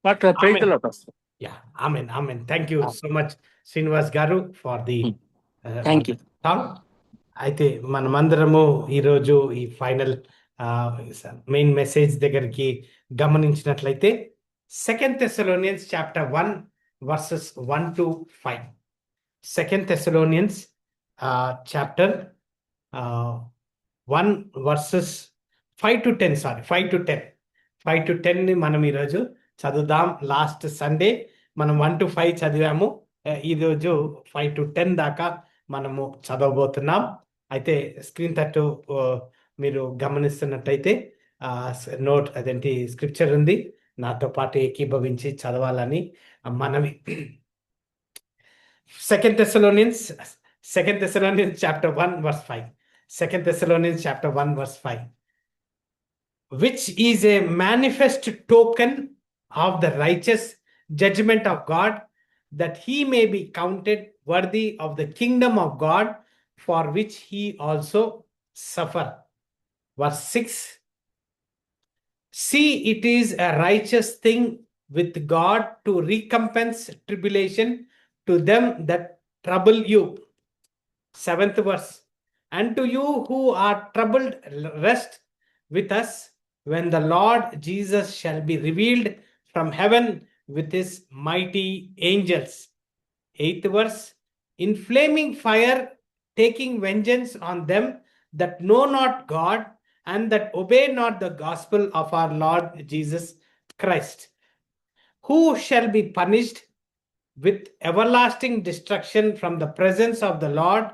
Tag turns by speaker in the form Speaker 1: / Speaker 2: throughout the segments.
Speaker 1: But praise the
Speaker 2: Amen.
Speaker 1: Lord, Pastor.
Speaker 2: Yeah, amen, amen. Thank you so much, Srinivas గారు, for the
Speaker 1: Thank you.
Speaker 2: talk. అయితే మనమందరము ఈరోజు ఈ final main message దగ్గరికి గమనించినట్లయితే 2 Thessalonians chapter 1 verses 1 to 5. 2 Thessalonians chapter 1 verses 5 to 10, sorry, 5 to 10. 5 to 10 ని మనం ఈరోజు చదువుదాం. లాస్ట్ సండే మనం 1 to 5 చదివాము. ఈరోజు 5 to 10 దాకా మనము చదవబోతున్నాం. అయితే స్క్రీన్ తట్టు మీరు గమనిస్తున్నట్టయితే నోట్ అదేంటి స్క్రిప్చర్ ఉంది, నాతో పాటు ఏకీభవించి చదవాలని మనవి. 2 Thessalonians chapter 1 verse 5. 2 Thessalonians chapter 1 verse 5. Which is a manifest token of the righteous judgment of God, that he may be counted worthy of the kingdom of God, for which he also suffered. Verse 6. See, it is a righteous thing with God to recompense tribulation to them that trouble you. 7th verse. And to you who are troubled, rest with us when the Lord Jesus shall be revealed from heaven with his mighty angels. 8th verse. In flaming fire, taking vengeance on them that know not God, and that obey not the gospel of our Lord Jesus Christ, who shall be punished with everlasting destruction from the presence of the Lord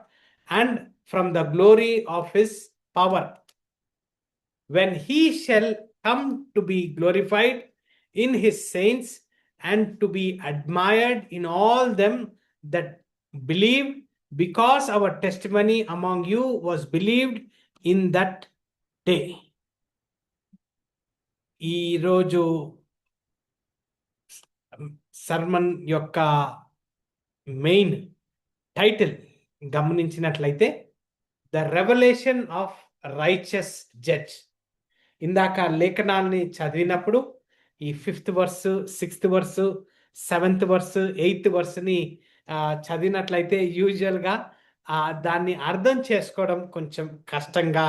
Speaker 2: and from the glory of his power, when he shall come to be glorified in his saints, and to be admired in all them that believe, because our testimony among you was believed in that day. ఈరోజు sermon యొక్క main title గమనించినట్లయితే the revelation of righteous judge. ఇందాక లేఖనాల్ని చదివినప్పుడు ఈ 5th verse, 6th verse, 7th verse, 8th verseని చదివినట్లయితే యూజువల్గా దాన్ని అర్థం చేసుకోవడం కొంచెం కష్టంగా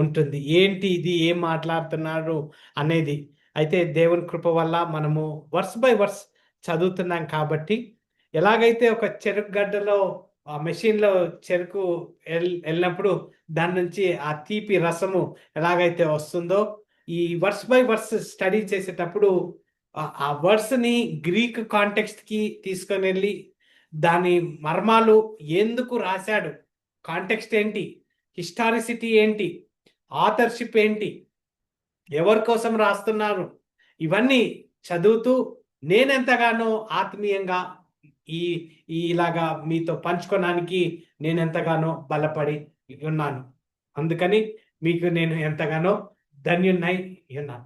Speaker 2: ఉంటుంది. ఏంటి ఇది, ఏం మాట్లాడుతున్నారు అనేది. అయితే దేవుని కృప వల్ల మనము వర్స్ బై వర్స్ చదువుతున్నాం కాబట్టి, ఎలాగైతే ఒక చెరుకు గడ్డలో మెషిన్లో చెరుకు వెళ్ళినప్పుడు దాని నుంచి ఆ తీపి రసము ఎలాగైతే వస్తుందో, ఈ వర్స్ బై వర్స్ స్టడీ చేసేటప్పుడు ఆ వర్స్ని గ్రీక్ కాంటెక్స్ట్కి తీసుకొని వెళ్ళి దాని మర్మాలు ఎందుకు రాశాడు, కాంటెక్స్ట్ ఏంటి, హిస్టారిసిటీ ఏంటి, ఆథర్షిప్ ఏంటి, ఎవరి కోసం రాస్తున్నారు, ఇవన్నీ చదువుతూ నేనెంతగానో ఆత్మీయంగా ఇలాగా మీతో పంచుకోవడానికి నేనెంతగానో బలపడి ఉన్నాను. అందుకని మీకు నేను ఎంతగానో ధన్యున్నై ఉన్నాను.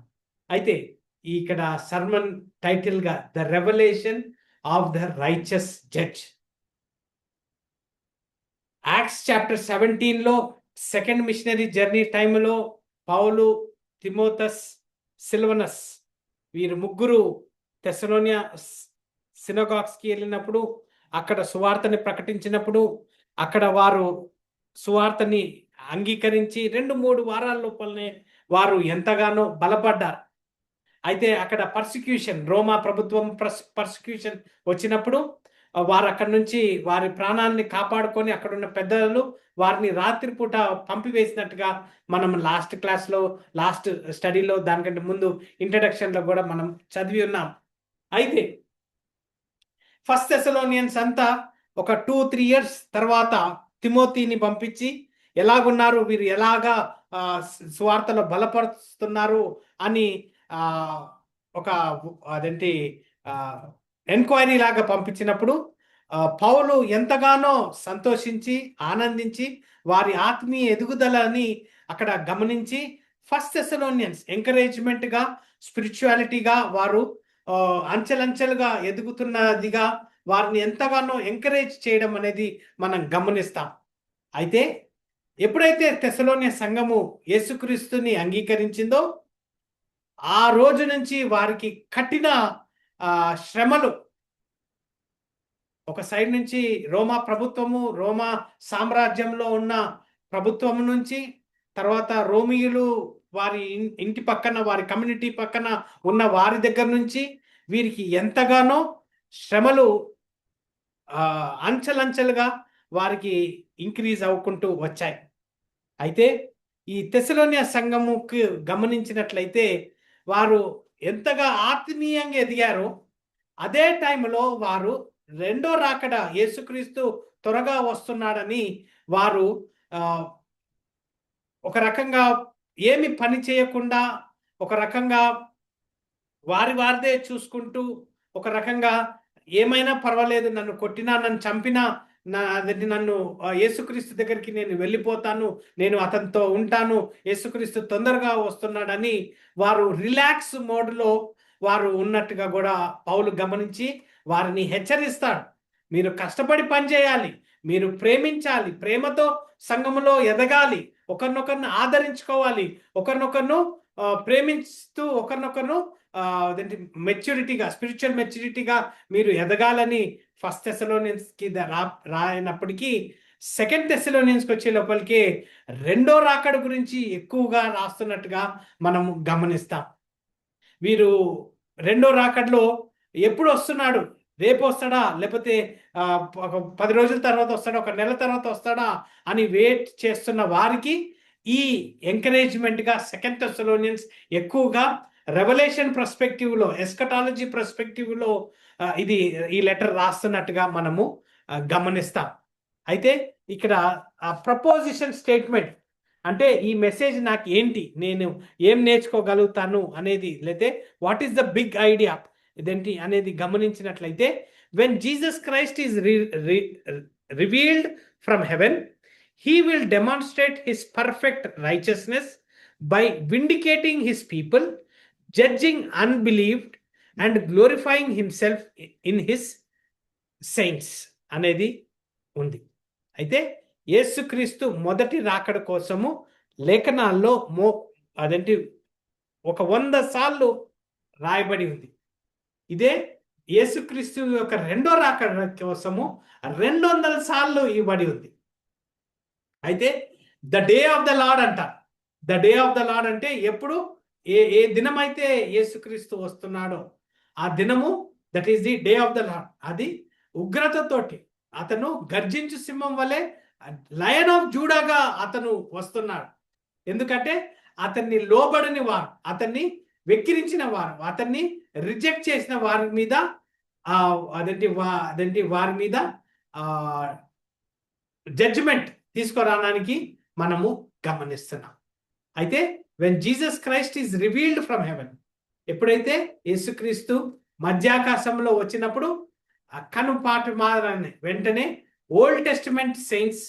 Speaker 2: అయితే ఇక్కడ సర్మన్ టైటిల్గా the revelation of the righteous judge. Acts chapter 17లో సెకండ్ మిషనరీ జర్నీ టైంలో పౌలు, తిమోథస్, సిల్వనస్ వీరు ముగ్గురు తెస్సలోనియా సినగాగ్స్కి వెళ్ళినప్పుడు, అక్కడ సువార్తని ప్రకటించినప్పుడు, అక్కడ వారు సువార్తని అంగీకరించి 2-3 వారాల లోపలనే వారు ఎంతగానో బలపడ్డారు. అయితే అక్కడ పర్సిక్యూషన్, రోమా ప్రభుత్వం పర్సిక్యూషన్ వచ్చినప్పుడు వారు అక్కడి నుంచి వారి ప్రాణాన్ని కాపాడుకొని అక్కడున్న పెద్దలు వారిని రాత్రిపూట పంపివేసినట్టుగా మనం లాస్ట్ క్లాస్లో, లాస్ట్ స్టడీలో, దానికంటే ముందు ఇంట్రడక్షన్లో కూడా మనం చదివి ఉన్నాం. అయితే 1 Thessalonians అంతా ఒక 2-3 years తర్వాత తిమోతిని పంపించి ఎలాగున్నారు వీరు, ఎలాగా సువార్తలో బలపరుస్తున్నారు అని ఒక అదేంటి ఎంక్వైరీ లాగా పంపించినప్పుడు పౌలు ఎంతగానో సంతోషించి ఆనందించి వారి ఆత్మీయ ఎదుగుదలని అక్కడ గమనించి 1 Thessalonians ఎంకరేజ్మెంట్గా, స్పిరిచువాలిటీగా వారు అంచెలంచెలుగా ఎదుగుతున్నదిగా వారిని ఎంతగానో ఎంకరేజ్ చేయడం అనేది మనం గమనిస్తాం. అయితే ఎప్పుడైతే తెస్సలోనియ సంఘము యేసుక్రీస్తుని అంగీకరించిందో ఆ రోజు నుంచి వారికి కఠిన శ్రమలు ఒక సైడ్ నుంచి రోమా ప్రభుత్వము, రోమా సామ్రాజ్యంలో ఉన్న ప్రభుత్వం నుంచి, తర్వాత రోమియులు వారి ఇంటి పక్కన, వారి కమ్యూనిటీ పక్కన ఉన్న వారి దగ్గర నుంచి వీరికి ఎంతగానో శ్రమలు అంచెలంచెలుగా వారికి ఇంక్రీజ్ అవ్వుకుంటూ వచ్చాయి. అయితే ఈ తెస్సలోనియ సంఘముకు గమనించినట్లయితే వారు ఎంతగా ఆత్మీయంగా ఎదిగారో అదే టైంలో వారు రెండో రాకడ యేసుక్రీస్తు త్వరగా వస్తున్నాడని వారు ఒక రకంగా ఏమి పని చేయకుండా, ఒక రకంగా వారిదే చూసుకుంటూ, ఒక రకంగా ఏమైనా పర్వాలేదు, నన్ను కొట్టినా, నన్ను చంపినా, నన్ను యేసుక్రీస్తు దగ్గరికి నేను వెళ్ళిపోతాను, నేను అతనితో ఉంటాను, యేసుక్రీస్తు తొందరగా వస్తున్నాడని వారు రిలాక్స్ మోడ్లో వారు ఉన్నట్టుగా కూడా పౌలు గమనించి వారిని హెచ్చరిస్తాడు. మీరు కష్టపడి పనిచేయాలి, మీరు ప్రేమించాలి, ప్రేమతో సంఘములో ఎదగాలి, ఒకరినొకరిని ఆదరించుకోవాలి, ఒకరినొకరును ప్రేమిస్తూ ఒకరినొకరును మెచ్యూరిటీగా, స్పిరిచువల్ మెచ్యూరిటీగా మీరు ఎదగాలని ఫస్ట్ థెస్సలోనియన్స్కి రాయినప్పటికీ సెకండ్ థెస్సలోనియన్స్కి వచ్చే లోపలికి రెండో రాకడ గురించి ఎక్కువగా రాస్తున్నట్టుగా మనం గమనిస్తాం. వీరు రెండో రాకడలో ఎప్పుడు వస్తున్నాడు, రేపు వస్తాడా, లేకపోతే 10 రోజుల తర్వాత వస్తాడా, 1 నెల తర్వాత వస్తాడా అని వెయిట్ చేస్తున్న వారికి ఈ ఎంకరేజ్మెంట్గా సెకండ్ థెస్సలోనియన్స్ ఎక్కువగా రెవల్యూషన్ పర్స్పెక్టివ్లో, ఎస్కటాలజీ పర్స్పెక్టివ్లో ఇది ఈ లెటర్ రాస్తున్నట్టుగా మనము గమనిస్తాం. అయితే ఇక్కడ ప్రపోజిషన్ స్టేట్మెంట్ అంటే ఈ మెసేజ్ నాకు ఏంటి, నేను ఏం నేర్చుకోగలుగుతాను అనేది, లేతే what is the big idea ఇదేంటి అనేది గమనించినట్లయితే, when Jesus Christ is revealed from heaven, he will demonstrate his perfect righteousness by vindicating his people, judging unbelief and glorifying himself in his saints అనేది ఉంది. అయితే యేసుక్రీస్తు మొదటి రాకడ కోసము లేఖనాల్లో అదేంటి ఒక 100 సార్లు రాయబడి ఉంది. ఇదే యేసుక్రీస్తు యొక్క రెండో రాకడ కోసము 200 సార్లు ఇవ్వబడి ఉంది. అయితే the day of the Lord అంట. The day of the Lord అంటే ఎప్పుడు, ఏ దినమైతే యేసుక్రీస్తు వస్తున్నాడో ఆ దినము, that is the day of the Lord. అది ఉగ్రతతోటి అతను గర్జించు సింహం వలె, లయన్ ఆఫ్ జూడాగా అతను వస్తున్నాడు. ఎందుకంటే అతన్ని లోబడని వారు, అతన్ని వెక్కిరించిన వారు, అతన్ని రిజెక్ట్ చేసిన వారి మీద వారి మీద జడ్జిమెంట్ తీసుకురావడానికి మనము గమనిస్తున్నాం. అయితే when Jesus Christ is revealed from heaven, ఎప్పుడైతే యేసుక్రీస్తు మధ్యాకాశంలో వచ్చినప్పుడు కనుపాటు మారని వెంటనే Old Testament saints,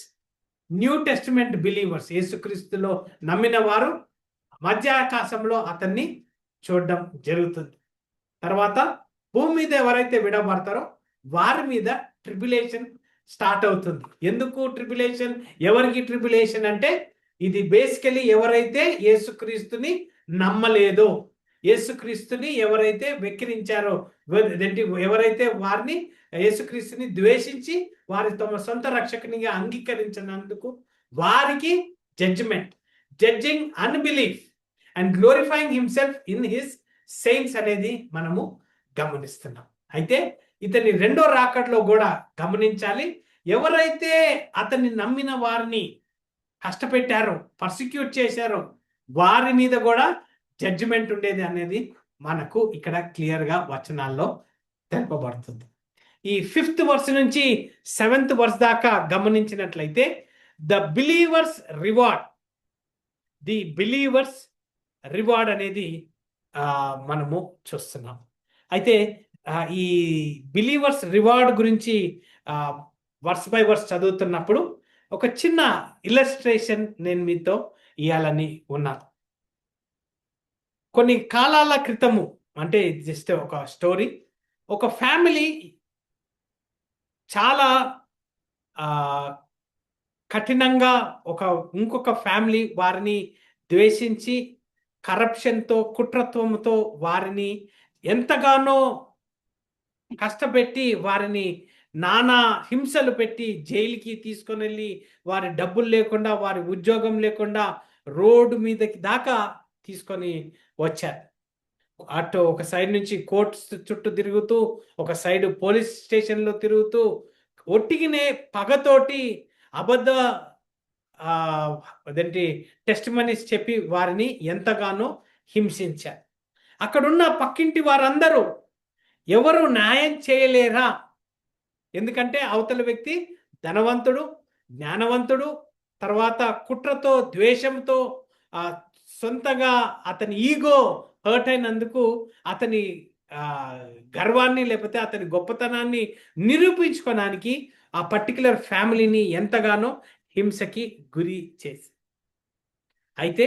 Speaker 2: New Testament believers, యేసుక్రీస్తులో నమ్మిన వారు మధ్యాకాశంలో అతన్ని చూడడం జరుగుతుంది. తర్వాత భూమి మీద ఎవరైతే విడబడతారో వారి మీద ట్రిబ్యులేషన్ స్టార్ట్ అవుతుంది. ఎందుకు ట్రిబ్యులేషన్, ఎవరికి ట్రిబ్యులేషన్ అంటే ఇది బేసికలీ ఎవరైతే యేసుక్రీస్తుని నమ్మలేదో, యేసుక్రీస్తుని ఎవరైతే వెక్కిరించారో, ఎవరైతే వారిని యేసుక్రీస్తుని ద్వేషించి వారి తమ సొంత రక్షకునిగా అంగీకరించినందుకు వారికి judgement, judging unbelief and glorifying himself in his saints అనేది మనము గమనిస్తున్నాం. అయితే ఇతని రెండో రాకడలో కూడా గమనించాలి, ఎవరైతే అతన్ని నమ్మిన వారిని కష్టపెట్టారో, పర్సిక్యూట్ చేశారో వారి మీద కూడా జడ్జిమెంట్ ఉండేది అనేది మనకు ఇక్కడ క్లియర్గా వచనాల్లో తెలుపబడుతుంది. ఈ 5th వర్స్ నుంచి 7th వర్స్ దాకా గమనించినట్లయితే the believers reward, the believers reward అనేది మనము చూస్తున్నాం. అయితే ఈ బిలీవర్స్ రివార్డ్ గురించి వర్స్ బై వర్స్ చదువుతున్నప్పుడు ఒక చిన్న ఇలస్ట్రేషన్ నేను మీతో ఇవ్వాలని ఉన్నాను. కొన్ని కాలాల క్రితము, అంటే జస్ట్ ఒక స్టోరీ, ఒక ఫ్యామిలీ చాలా కఠినంగా ఇంకొక ఫ్యామిలీ వారిని ద్వేషించి కరప్షన్తో, కుట్రత్వంతో వారిని ఎంతగానో కష్టపెట్టి వారిని నానా హింసలు పెట్టి జైలుకి తీసుకొని వెళ్ళి వారి డబ్బులు లేకుండా వారి ఉద్యోగం లేకుండా రోడ్డు మీదకి దాకా తీసుకొని వచ్చారు. అటు ఒక సైడ్ నుంచి కోర్ట్స్ చుట్టూ తిరుగుతూ, ఒక సైడ్ పోలీస్ స్టేషన్లో తిరుగుతూ, ఒట్టిగినే పగతోటి అబద్ధ అదేంటి టెస్ట్ మనీస్ చెప్పి వారిని ఎంతగానో హింసించారు. అక్కడున్న పక్కింటి వారందరూ ఎవరు న్యాయం చేయలేరా? ఎందుకంటే అవతల వ్యక్తి ధనవంతుడు, జ్ఞానవంతుడు, తర్వాత కుట్రతో ద్వేషంతో సొంతగా అతని ఈగో హర్ట్ అయినందుకు అతని గర్వాన్ని లేకపోతే అతని గొప్పతనాన్ని నిరూపించుకోవడానికి ఆ పర్టికులర్ ఫ్యామిలీని ఎంతగానో హింసకి గురి చేసి, అయితే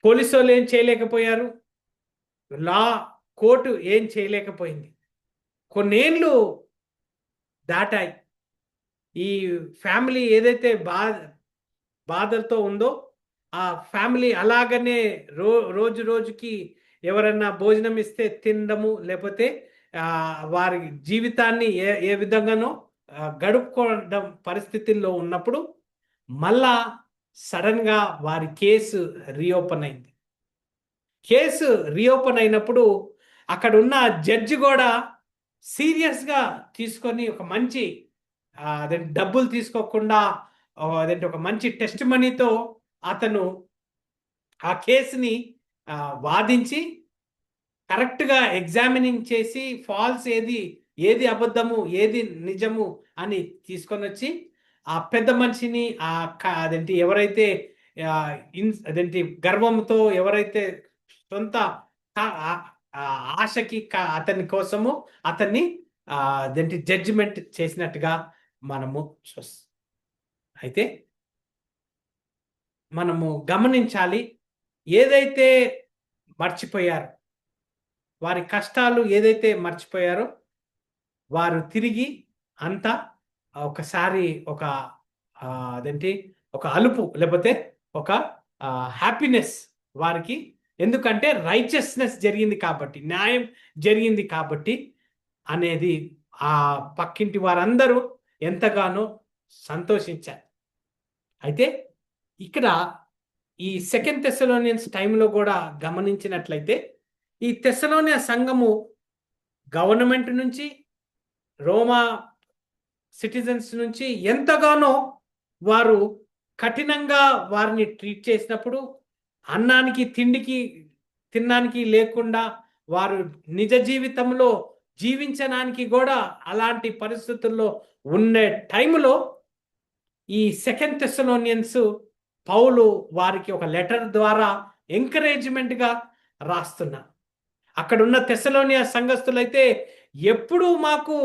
Speaker 2: పోలీసు వాళ్ళు ఏం చేయలేకపోయారు, లా కోర్టు ఏం చేయలేకపోయింది. కొన్నేళ్ళు దాటాయి. ఈ ఫ్యామిలీ ఏదైతే బాధలతో ఉందో ఆ ఫ్యామిలీ అలాగనే రోజు రోజుకి ఎవరన్నా భోజనం ఇస్తే తినడము, లేకపోతే వారి జీవితాన్ని ఏ విధంగానో గడుపుకోవడం పరిస్థితుల్లో ఉన్నప్పుడు మళ్ళా సడన్గా వారి కేసు రీఓపెన్ అయింది. కేసు రీఓపెన్ అయినప్పుడు అక్కడ ఉన్న జడ్జి కూడా సీరియస్గా తీసుకొని ఒక మంచి అదేంటి డబ్బులు తీసుకోకుండా అదేంటి ఒక మంచి టెస్ట్ మనీతో అతను ఆ కేసుని వాదించి కరెక్ట్గా ఎగ్జామినింగ్ చేసి ఫాల్స్ ఏది అబద్ధము ఏది నిజము అని తీసుకొని వచ్చి ఆ పెద్ద మనిషిని అదేంటి ఎవరైతే అదేంటి గర్వంతో ఎవరైతే సొంత ఆశకి అతని కోసము అతన్ని అదేంటి జడ్జిమెంట్ చేసినట్టుగా మనము చూస్తాం. అయితే మనము గమనించాలి, ఏదైతే మర్చిపోయారో వారి కష్టాలు ఏదైతే మర్చిపోయారో వారు తిరిగి అంతా ఒకసారి అదేంటి ఒక అలుపు లేకపోతే ఒక హ్యాపీనెస్ వారికి, ఎందుకంటే రైచియస్నెస్ జరిగింది కాబట్టి, న్యాయం జరిగింది కాబట్టి అనేది ఆ పక్కింటి వారందరూ ఎంతగానో సంతోషించారు. అయితే ఇక్కడ ఈ సెకండ్ థెస్సలోనియన్స్ టైంలో కూడా గమనించినట్లయితే ఈ థెస్సలోనియ సంఘము గవర్నమెంట్ నుంచి రోమా సిటిజన్స్ నుంచి ఎంతగానో వారు కఠినంగా వారిని ట్రీట్ చేసినప్పుడు అన్నానికి తినడానికి లేకుండా వారు నిజ జీవితంలో జీవించడానికి కూడా అలాంటి పరిస్థితుల్లో ఉండే టైంలో ఈ సెకండ్ థెస్సలోనియన్స్ పౌలు వారికి ఒక లెటర్ ద్వారా ఎంకరేజ్మెంట్గా రాస్తున్నారు. అక్కడున్న థెస్సలోనియ సంఘస్థులైతే ఎప్పుడు మాకు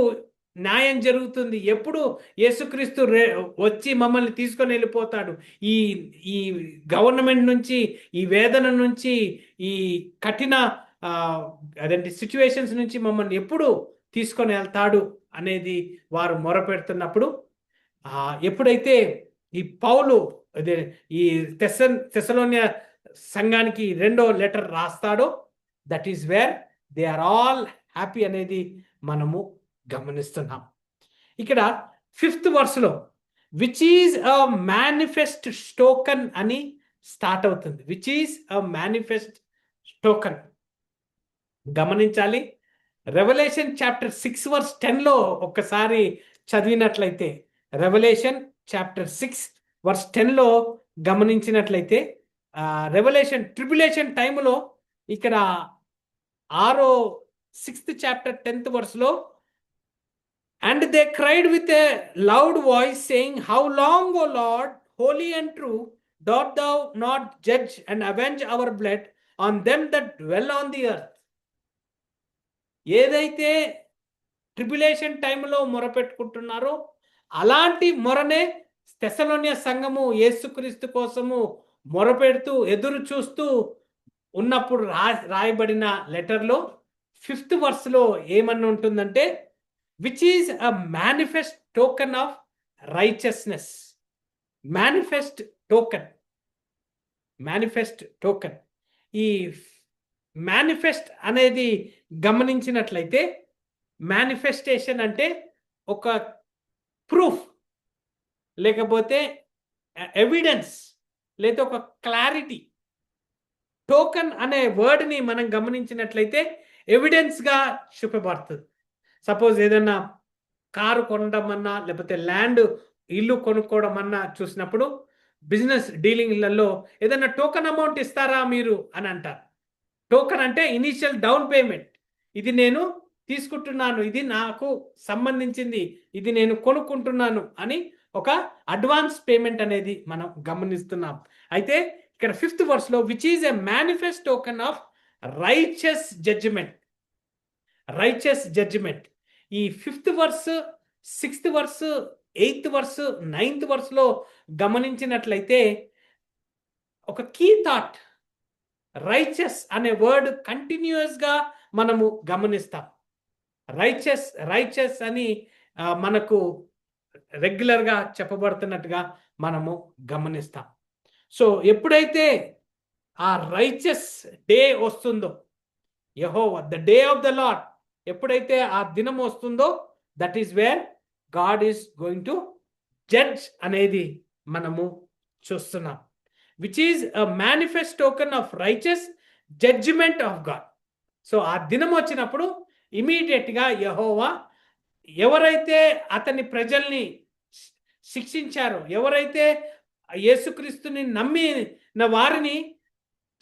Speaker 2: న్యాయం జరుగుతుంది, ఎప్పుడు యేసుక్రీస్తు వచ్చి మమ్మల్ని తీసుకొని వెళ్ళిపోతాడు, ఈ గవర్నమెంట్ నుంచి, ఈ వేదన నుంచి, ఈ కఠిన అదేంటి సిచ్యువేషన్స్ నుంచి మమ్మల్ని ఎప్పుడు తీసుకొని వెళ్తాడు అనేది వారు మొరపెడుతున్నప్పుడు ఎప్పుడైతే ఈ పౌలు అదే ఈ థెస్సలోనియ సంఘానికి రెండో లెటర్ రాస్తాడో that is where they are all happy అనేది మనము గమనిస్తున్నాం. ఇక్కడ 5th వర్స్లో which is a manifest token అని స్టార్ట్ అవుతుంది. Which is a manifest token గమనించాలి. రెవల్యూషన్ చాప్టర్ 6 verse 10లో ఒక్కసారి చదివినట్లయితే, రెవల్యూషన్ చాప్టర్ 6 verse 10లో గమనించినట్లయితే రెవల్యూషన్ ట్రిబ్యులేషన్ టైంలో ఇక్కడ 6th chapter 10th verseలో and they cried with a loud voice saying, how long, O Lord, holy and true, dost thou not judge and avenge our blood on them that dwell on the earth? ఏదైతే tribulation టైంలో మొరపెట్టుకుంటున్నారో అలాంటి మొరనే థెస్సలోనియ సంఘము యేసుక్రీస్తు కోసము మొరపెడుతూ ఎదురు చూస్తూ ఉన్నప్పుడు రాయబడిన లెటర్లో 5th verseలో ఏమన్నా ఉంటుందంటే which is a manifest token of righteousness. Manifest token ఈ మేనిఫెస్ట్ అనేది గమనించినట్లయితే, మేనిఫెస్టేషన్ అంటే ఒక ప్రూఫ్, లేకపోతే ఎవిడెన్స్, లేదా ఒక క్లారిటీ. టోకెన్ అనే వర్డ్ని మనం గమనించినట్లయితే ఎవిడెన్స్గా చూపబడుతుంది. సపోజ్ ఏదన్నా కారు కొనడం అన్నా, లేకపోతే ల్యాండ్ ఇల్లు కొనుక్కోవడం అన్నా చూసినప్పుడు బిజినెస్ డీలింగ్లలో ఏదైనా టోకెన్ అమౌంట్ ఇస్తారా మీరు అని అంటారు. టోకెన్ అంటే ఇనీషియల్ డౌన్ పేమెంట్. ఇది నేను తీసుకుంటున్నాను, ఇది నాకు సంబంధించింది, ఇది నేను కొనుక్కుంటున్నాను అని ఒక అడ్వాన్స్ పేమెంట్ అనేది మనం గమనిస్తున్నాం. అయితే ఇక్కడ 5th వర్స్లో which is a manifest token of righteous judgment. Righteous judgment. ఈ 5th verse, 6th verse, 8th verse, 9th వర్స్లో గమనించినట్లయితే ఒక కీ థాట్, రైచియస్ అనే వర్డ్ కంటిన్యూస్గా మనము గమనిస్తాం. రైచియస్ అని మనకు రెగ్యులర్గా చెప్పబడుతున్నట్టుగా మనము గమనిస్తాం. సో ఎప్పుడైతే ఆ రైచియస్ డే వస్తుందో, యెహోవా the day of the Lord, ఎప్పుడైతే ఆ దినం వస్తుందో, that is where God is going to judge అనేది మనము చూస్తున్నాం. Which is a manifest token of righteous judgment of God. So ఆ దినం వచ్చినప్పుడు ఇమీడియట్గా యెహోవా ఎవరైతే అతని ప్రజల్ని శిక్షించారో, ఎవరైతే యేసుక్రీస్తుని నమ్మిన వారిని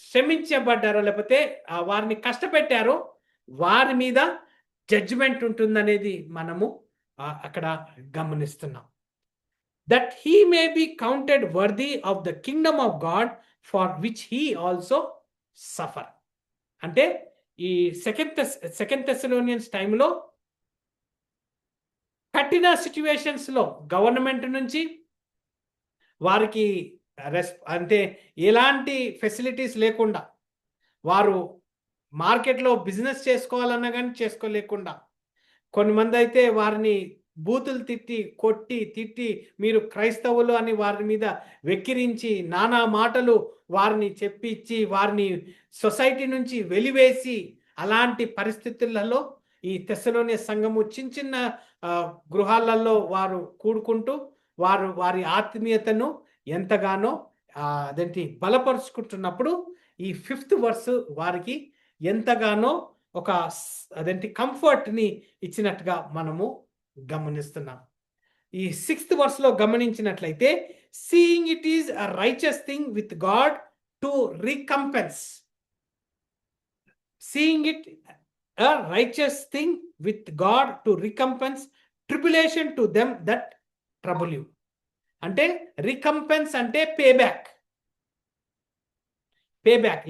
Speaker 2: శ్రమించబడ్డారో, లేకపోతే వారిని కష్టపెట్టారో, వారి మీద జడ్జిమెంట్ ఉంటుందనేది మనము అక్కడ గమనిస్తున్నాం. That he may be counted worthy of the kingdom of God for which he also suffer. అంటే ఈ సెకండ్ థెస్సలోనియన్స్ టైంలో కఠిన సిచ్యువేషన్స్లో గవర్నమెంట్ నుంచి వారికి అంటే ఎలాంటి ఫెసిలిటీస్ లేకుండా, వారు మార్కెట్లో బిజినెస్ చేసుకోవాలన్నా కానీ చేసుకోలేకుండా, కొంతమంది అయితే వారిని బూతులు తిట్టి, కొట్టి, తిట్టి, మీరు క్రైస్తవులు అని వారి మీద వెక్కిరించి, నానా మాటలు వారిని చెప్పించి, వారిని సొసైటీ నుంచి వెలివేసి, అలాంటి పరిస్థితులలో ఈ తెస్సలోనియ సంఘము చిన్న చిన్న గృహాలలో వారు కూడుకుంటూ వారి ఆత్మీయతను ఎంతగానో బలపరుచుకుంటున్నప్పుడు ఈ 5th వర్స్ వారికి ఎంతగానో ఒక కంఫర్ట్ని ఇచ్చినట్టుగా మనము గమనిస్తున్నాం. ఈ 6th వర్స్లో గమనించినట్లయితే, seeing it is a righteous thing with God to recompense. Seeing it a righteous thing with God to recompense tribulation to them that trouble you. అంటే రికంపెన్స్ అంటే పేబ్యాక్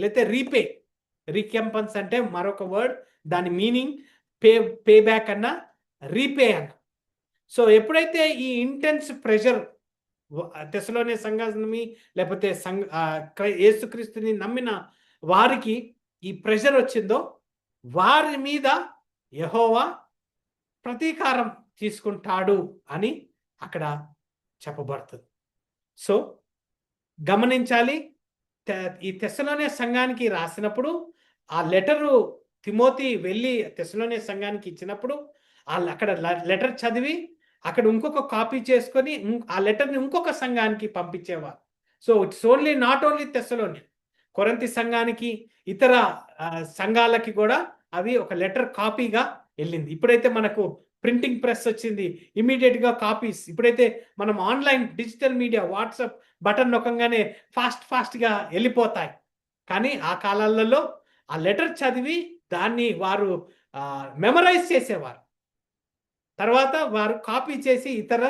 Speaker 2: లేకపోతే రీపే. రికంపెన్స్ అంటే మరొక వర్డ్, దాని meaning payback అన్న, repay అన్న. So ఎప్పుడైతే ఈ ఇంటెన్స్ ప్రెషర్ తెస్సలోనియ సంఘాన్ని, లేకపోతే యేసుక్రీస్తుని నమ్మిన వారికి ఈ ప్రెషర్ వచ్చిందో, వారి మీద యెహోవా ప్రతీకారం తీసుకుంటాడు అని అక్కడ చెప్పబడుతుంది. సో గమనించాలి, ఈ తెస్సలోనియ సంఘానికి రాసినప్పుడు ఆ లెటరు తిమోతి వెళ్ళి తెస్సలోనియ సంఘానికి ఇచ్చినప్పుడు అక్కడ లెటర్ చదివి అక్కడ ఇంకొక కాపీ చేసుకొని ఆ లెటర్ని ఇంకొక సంఘానికి పంపించేవారు. సో ఇట్స్ నాట్ ఓన్లీ తెస్సలోనియ, కొరింథీ సంఘానికి, ఇతర సంఘాలకి కూడా అవి ఒక లెటర్ కాపీగా వెళ్ళింది. ఇప్పుడైతే మనకు ప్రింటింగ్ ప్రెస్ వచ్చింది, ఇమీడియట్గా కాపీస్, ఇప్పుడైతే మనం online digital media, WhatsApp button నొక్కగానే ఫాస్ట్గా వెళ్ళిపోతాయి. కానీ ఆ కాలాలలో ఆ లెటర్ చదివి దాన్ని వారు మెమరైజ్ చేసేవారు, తర్వాత వారు కాపీ చేసి ఇతర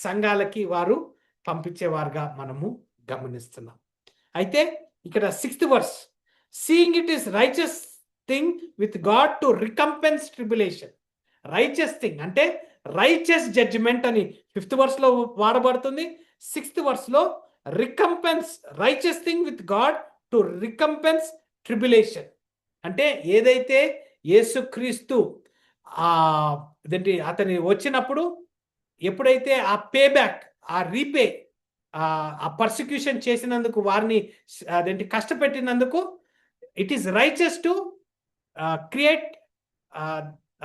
Speaker 2: సంఘాలకి వారు పంపించేవారుగా మనము గమనిస్తున్నాం. అయితే ఇక్కడ 6th verse, seeing it is righteous thing with God to recompense tribulation. Righteous thing అంటే రైచియస్ జడ్జిమెంట్ అని 5th వర్స్లో వాడబడుతుంది. 6th వర్స్లో recompense, righteous thing with God to recompense tribulation. అంటే ఏదైతే యేసుక్రీస్తు అతని వచ్చినప్పుడు ఎప్పుడైతే ఆ పేబ్యాక్, ఆ రీపే, ఆ పర్సిక్యూషన్ చేసినందుకు, వారిని కష్టపెట్టినందుకు it is righteous to create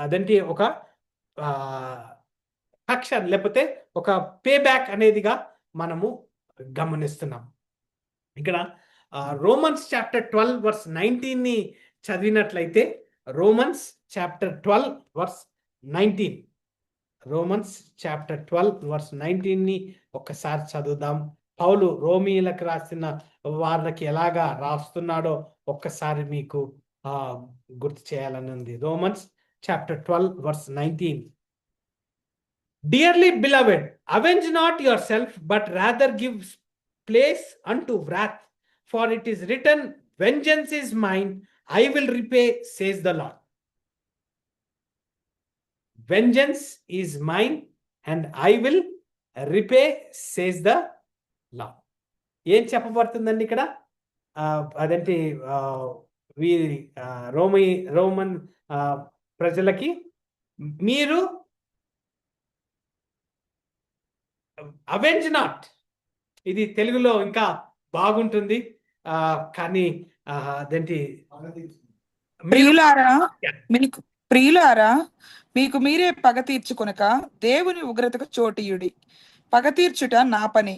Speaker 2: అదంటే ఒక యాక్షన్ లేకపోతే ఒక పే బ్యాక్ అనేదిగా మనము గమనిస్తున్నాం. ఇక్కడ రోమన్స్ చాప్టర్ 12 వర్స్ 19ని చదివినట్లయితే, Romans chapter 12 verse 19, Romans chapter 12 verse 19ని ఒక్కసారి చదువుదాం. పౌలు రోమీయులకు రాసిన వాళ్ళకి ఎలాగా రాస్తున్నాడో ఒక్కసారి మీకు గుర్తు చేయాలని ఉంది. Romans chapter 12 verse 19. Dearly beloved, avenge not yourself, but rather give place unto wrath, for it is written, vengeance is mine, I will repay, says the Lord. Vengeance is mine and I will repay, says the Lord. ఏం చెప్పబడుతుందండి ఇక్కడ? అదేంటి వీరి Roman ప్రజలకి మీరు avenge not, ఇది తెలుగులో ఇంకా బాగుంటుంది కానీ అదేంటి
Speaker 1: ప్రియులారా మీకు మీరే పగ తీర్చుకొనక దేవుని ఉగ్రతకు చోటియుడి. పగ తీర్చుట నా పని,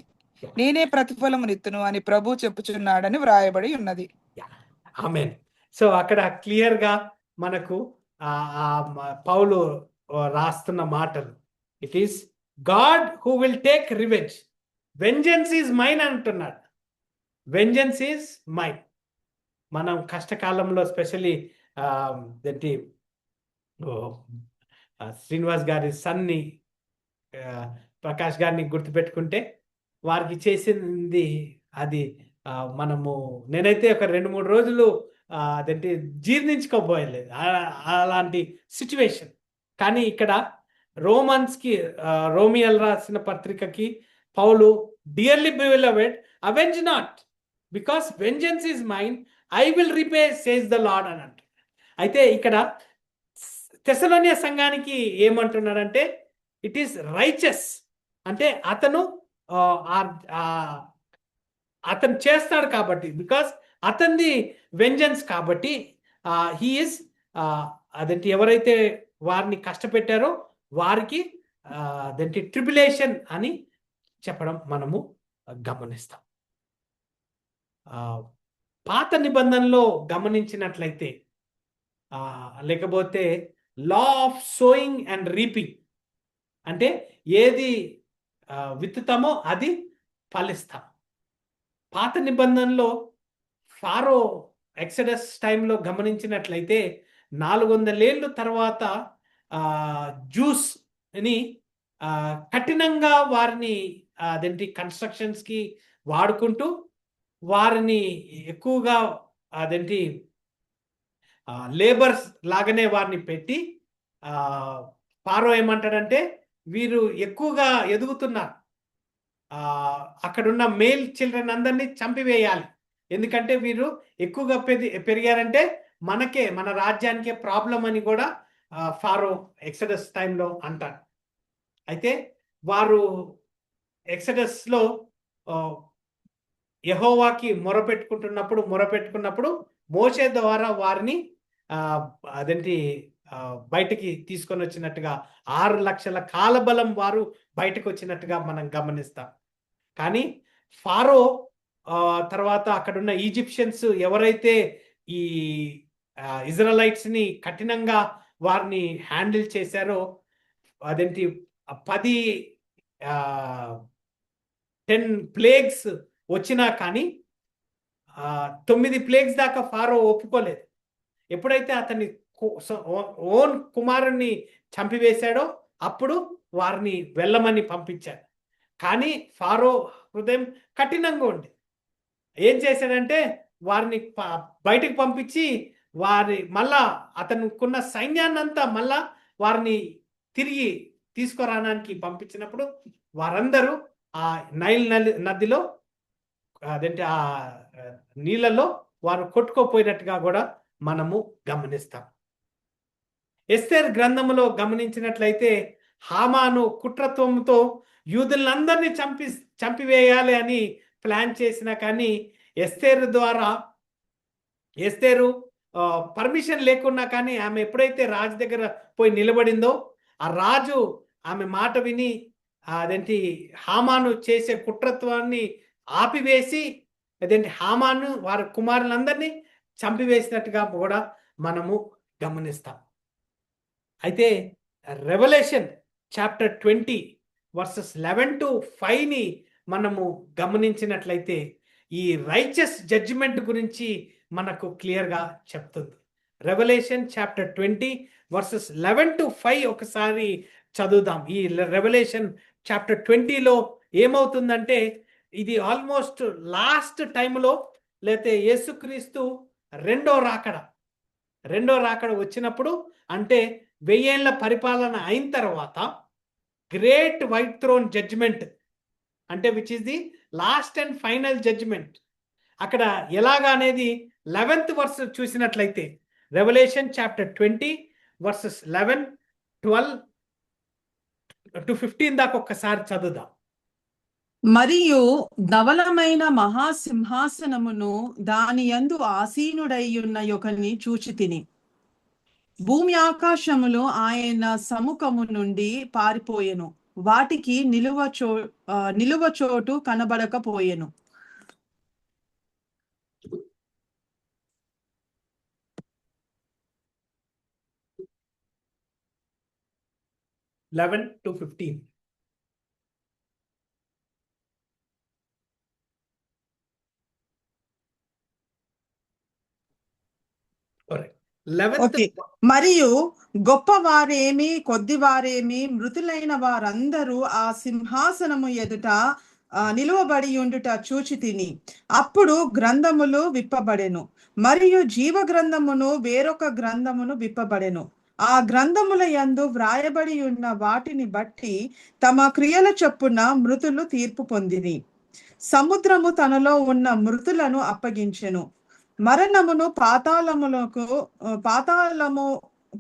Speaker 1: నేనే ప్రతిఫలమునిత్తును అని ప్రభు చెప్పుచున్నాడని వ్రాయబడి ఉన్నది.
Speaker 2: ఆమేన్. సో అక్కడ క్లియర్ గా మనకు పౌలు రాస్తున్న మాటలు, it is God who will take revenge, vengeance is mine అంటున్నాడు. Vengeance is mine. మనం కష్టకాలంలో స్పెషల్లీ ఏంటి శ్రీనివాస్ గారి సన్ని ప్రకాష్ గారిని గుర్తుపెట్టుకుంటే వారికి చేసింది అది మనము, నేనైతే ఒక 2-3 రోజులు అదేంటి జీర్ణించుకోబోయలేదు అలాంటి సిచ్యువేషన్. కానీ ఇక్కడ రోమియల్ రాసిన పత్రికకి Paul, dearly beloved avenge not because vengeance is mine, I will repay, says the Lord అని అంటారు. అయితే ఇక్కడ తెసలోనియ సంఘానికి ఏమంటున్నాడంటే ఇట్ ఈస్ రైచస్, అంటే అతను చేస్తాడు కాబట్టి, బికాస్ అతనిది వెంజెన్స్ కాబట్టి హీ ఈస్ అదేంటి ఎవరైతే వారిని కష్టపెట్టారో వారికి అదేంటి ట్రిబులేషన్ అని చెప్పడం మనము గమనిస్తాం. పాత నిబంధనలో గమనించినట్లయితే లేకపోతే law of sowing and reaping, అంటే ఏది విత్తుతామో అది ఫలిస్తాం. పాత నిబంధనలో ఫారో ఎక్సడస్ టైంలో గమనించినట్లయితే 400 ఏళ్ళు తర్వాత జ్యూస్ని కఠినంగా వారిని అదేంటి కన్స్ట్రక్షన్స్కి వాడుకుంటూ వారిని ఎక్కువగా అదేంటి లేబర్స్ లాగానే వారిని పెట్టి ఫారో ఏమంటాడంటే వీరు ఎక్కువగా ఎదుగుతున్నారు, అక్కడున్న మేల్ చిల్డ్రన్ అందరినీ చంపివేయాలి, ఎందుకంటే వీరు ఎక్కువగా పెరిగారంటే మన రాజ్యానికే ప్రాబ్లం అని కూడా ఫారో ఎక్సడస్ టైంలో అంటారు. అయితే వారు ఎక్సడస్లో యెహోవాకి మొరపెట్టుకున్నప్పుడు మోషే ద్వారా వారిని అదేంటి బయటికి తీసుకొని వచ్చినట్టుగా 6 లక్షల కాలబలం వారు బయటకు వచ్చినట్టుగా మనం గమనిస్తాం. కానీ ఫారో తర్వాత అక్కడున్న ఈజిప్షియన్స్ ఎవరైతే ఈ ఇజ్రాయలైట్స్ని కఠినంగా వారిని హ్యాండిల్ చేశారో, అదేంటి 10 ప్లేగ్స్ వచ్చినా కానీ 9 ప్లేగ్స్ దాకా ఫారో ఒప్పుకోలేదు. ఎప్పుడైతే అతన్ని ఓన్ కుమారుణ్ణి చంపివేశాడో అప్పుడు వారిని వెళ్ళమని పంపించాడు. కానీ ఫారో హృదయం కఠినంగా ఉంది. ఏం చేశాడంటే వారిని బయటకు పంపించి మళ్ళా అతనుకున్న సైన్యాన్నంతా మళ్ళా వారిని తిరిగి తీసుకురావడానికి పంపించినప్పుడు వారందరూ ఆ నైల్ నదిలో అదేంటి ఆ నీళ్ళలో వారు కొట్టుకోపోయినట్టుగా కూడా మనము గమనిస్తాం. ఎస్తేర్ గ్రంథములో గమనించినట్లయితే హామాను కుట్రత్వంతో యూదులందరినీ చంపివేయాలి అని ప్లాన్ చేసినా కానీ ఎస్తేర్ ద్వారా ఎస్తేరు పర్మిషన్ లేకున్నా కానీ ఆమె ఎప్పుడైతే రాజు దగ్గర పోయి నిలబడిందో ఆ రాజు ఆమె మాట విని అదేంటి హామాను చేసే కుట్రత్వాన్ని ఆపివేసి అదేంటి హామాను వారి కుమారులందరినీ చంపివేసినట్టుగా కూడా మనము గమనిస్తాం. అయితే రెవల్యూషన్ చాప్టర్ 20 వర్సెస్ 11-5ని మనము గమనించినట్లయితే ఈ రైచస్ జడ్జిమెంట్ గురించి మనకు క్లియర్గా చెప్తుంది. రెవల్యూషన్ చాప్టర్ 20 వర్సెస్ 11-5 ఒకసారి చదువుదాం. ఈ రెవల్యూషన్ చాప్టర్ 20లో ఏమవుతుందంటే ఇది ఆల్మోస్ట్ లాస్ట్ టైంలో లేకపోతే యేసుక్రీస్తు రెండో రాకడ వచ్చినప్పుడు, అంటే 1000 ఏళ్ల పరిపాలన అయిన తర్వాత గ్రేట్ వైట్ థ్రోన్ జడ్జిమెంట్ అంటే which is the last and final judgement. అక్కడ ఎలాగా అనేది 11th వర్స్ చూసినట్లయితే రెవల్యూషన్ చాప్టర్ 20 వర్సెస్ 11, 12-15 దాకా ఒక్కసారి చదువుదాం.
Speaker 3: మరియు ధవలమైన మహాసింహాసనమును దాని యందు ఆసీనుడైయున్న యొకని చూచితిని. భూమి ఆకాశములు ఆయన సముఖము నుండి పారిపోయెను, వాటికి నిలువ చోటు కనబడకపోయెను. మరియు గొప్పవారేమి కొద్దివారేమి మృతులైన వారందరూ ఆ సింహాసనము ఎదుట నిలువబడి ఉండుట చూచితిని. అప్పుడు గ్రంథములు విప్పబడెను, మరియు జీవ గ్రంథమును వేరొక గ్రంథమును విప్పబడెను. ఆ గ్రంథముల యందు వ్రాయబడి ఉన్న వాటిని బట్టి తమ క్రియల చొప్పున మృతులు తీర్పు పొందిరి. సముద్రము తనలో ఉన్న మృతులను అప్పగించెను. మరణమును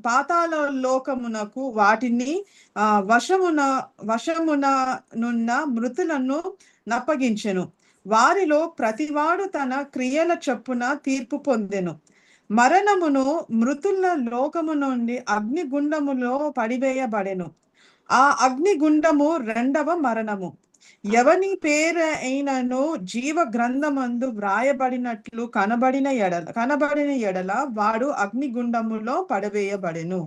Speaker 3: పాతాళలోకమునకు వాటిని వశముననున్న మృతులను నప్పగించెను. వారిలో ప్రతివాడు తన క్రియల చొప్పున తీర్పు పొందెను. మరణమును మృతుల లోకము నుండి అగ్నిగుండములో పడివేయబడెను. ఆ అగ్నిగుండము రెండవ మరణము. ఎవని పేరైనను జీవ గ్రంథమందు వ్రాయబడినట్లు కనబడిన ఎడల వాడు అగ్నిగుండములో పడవేయబడెను.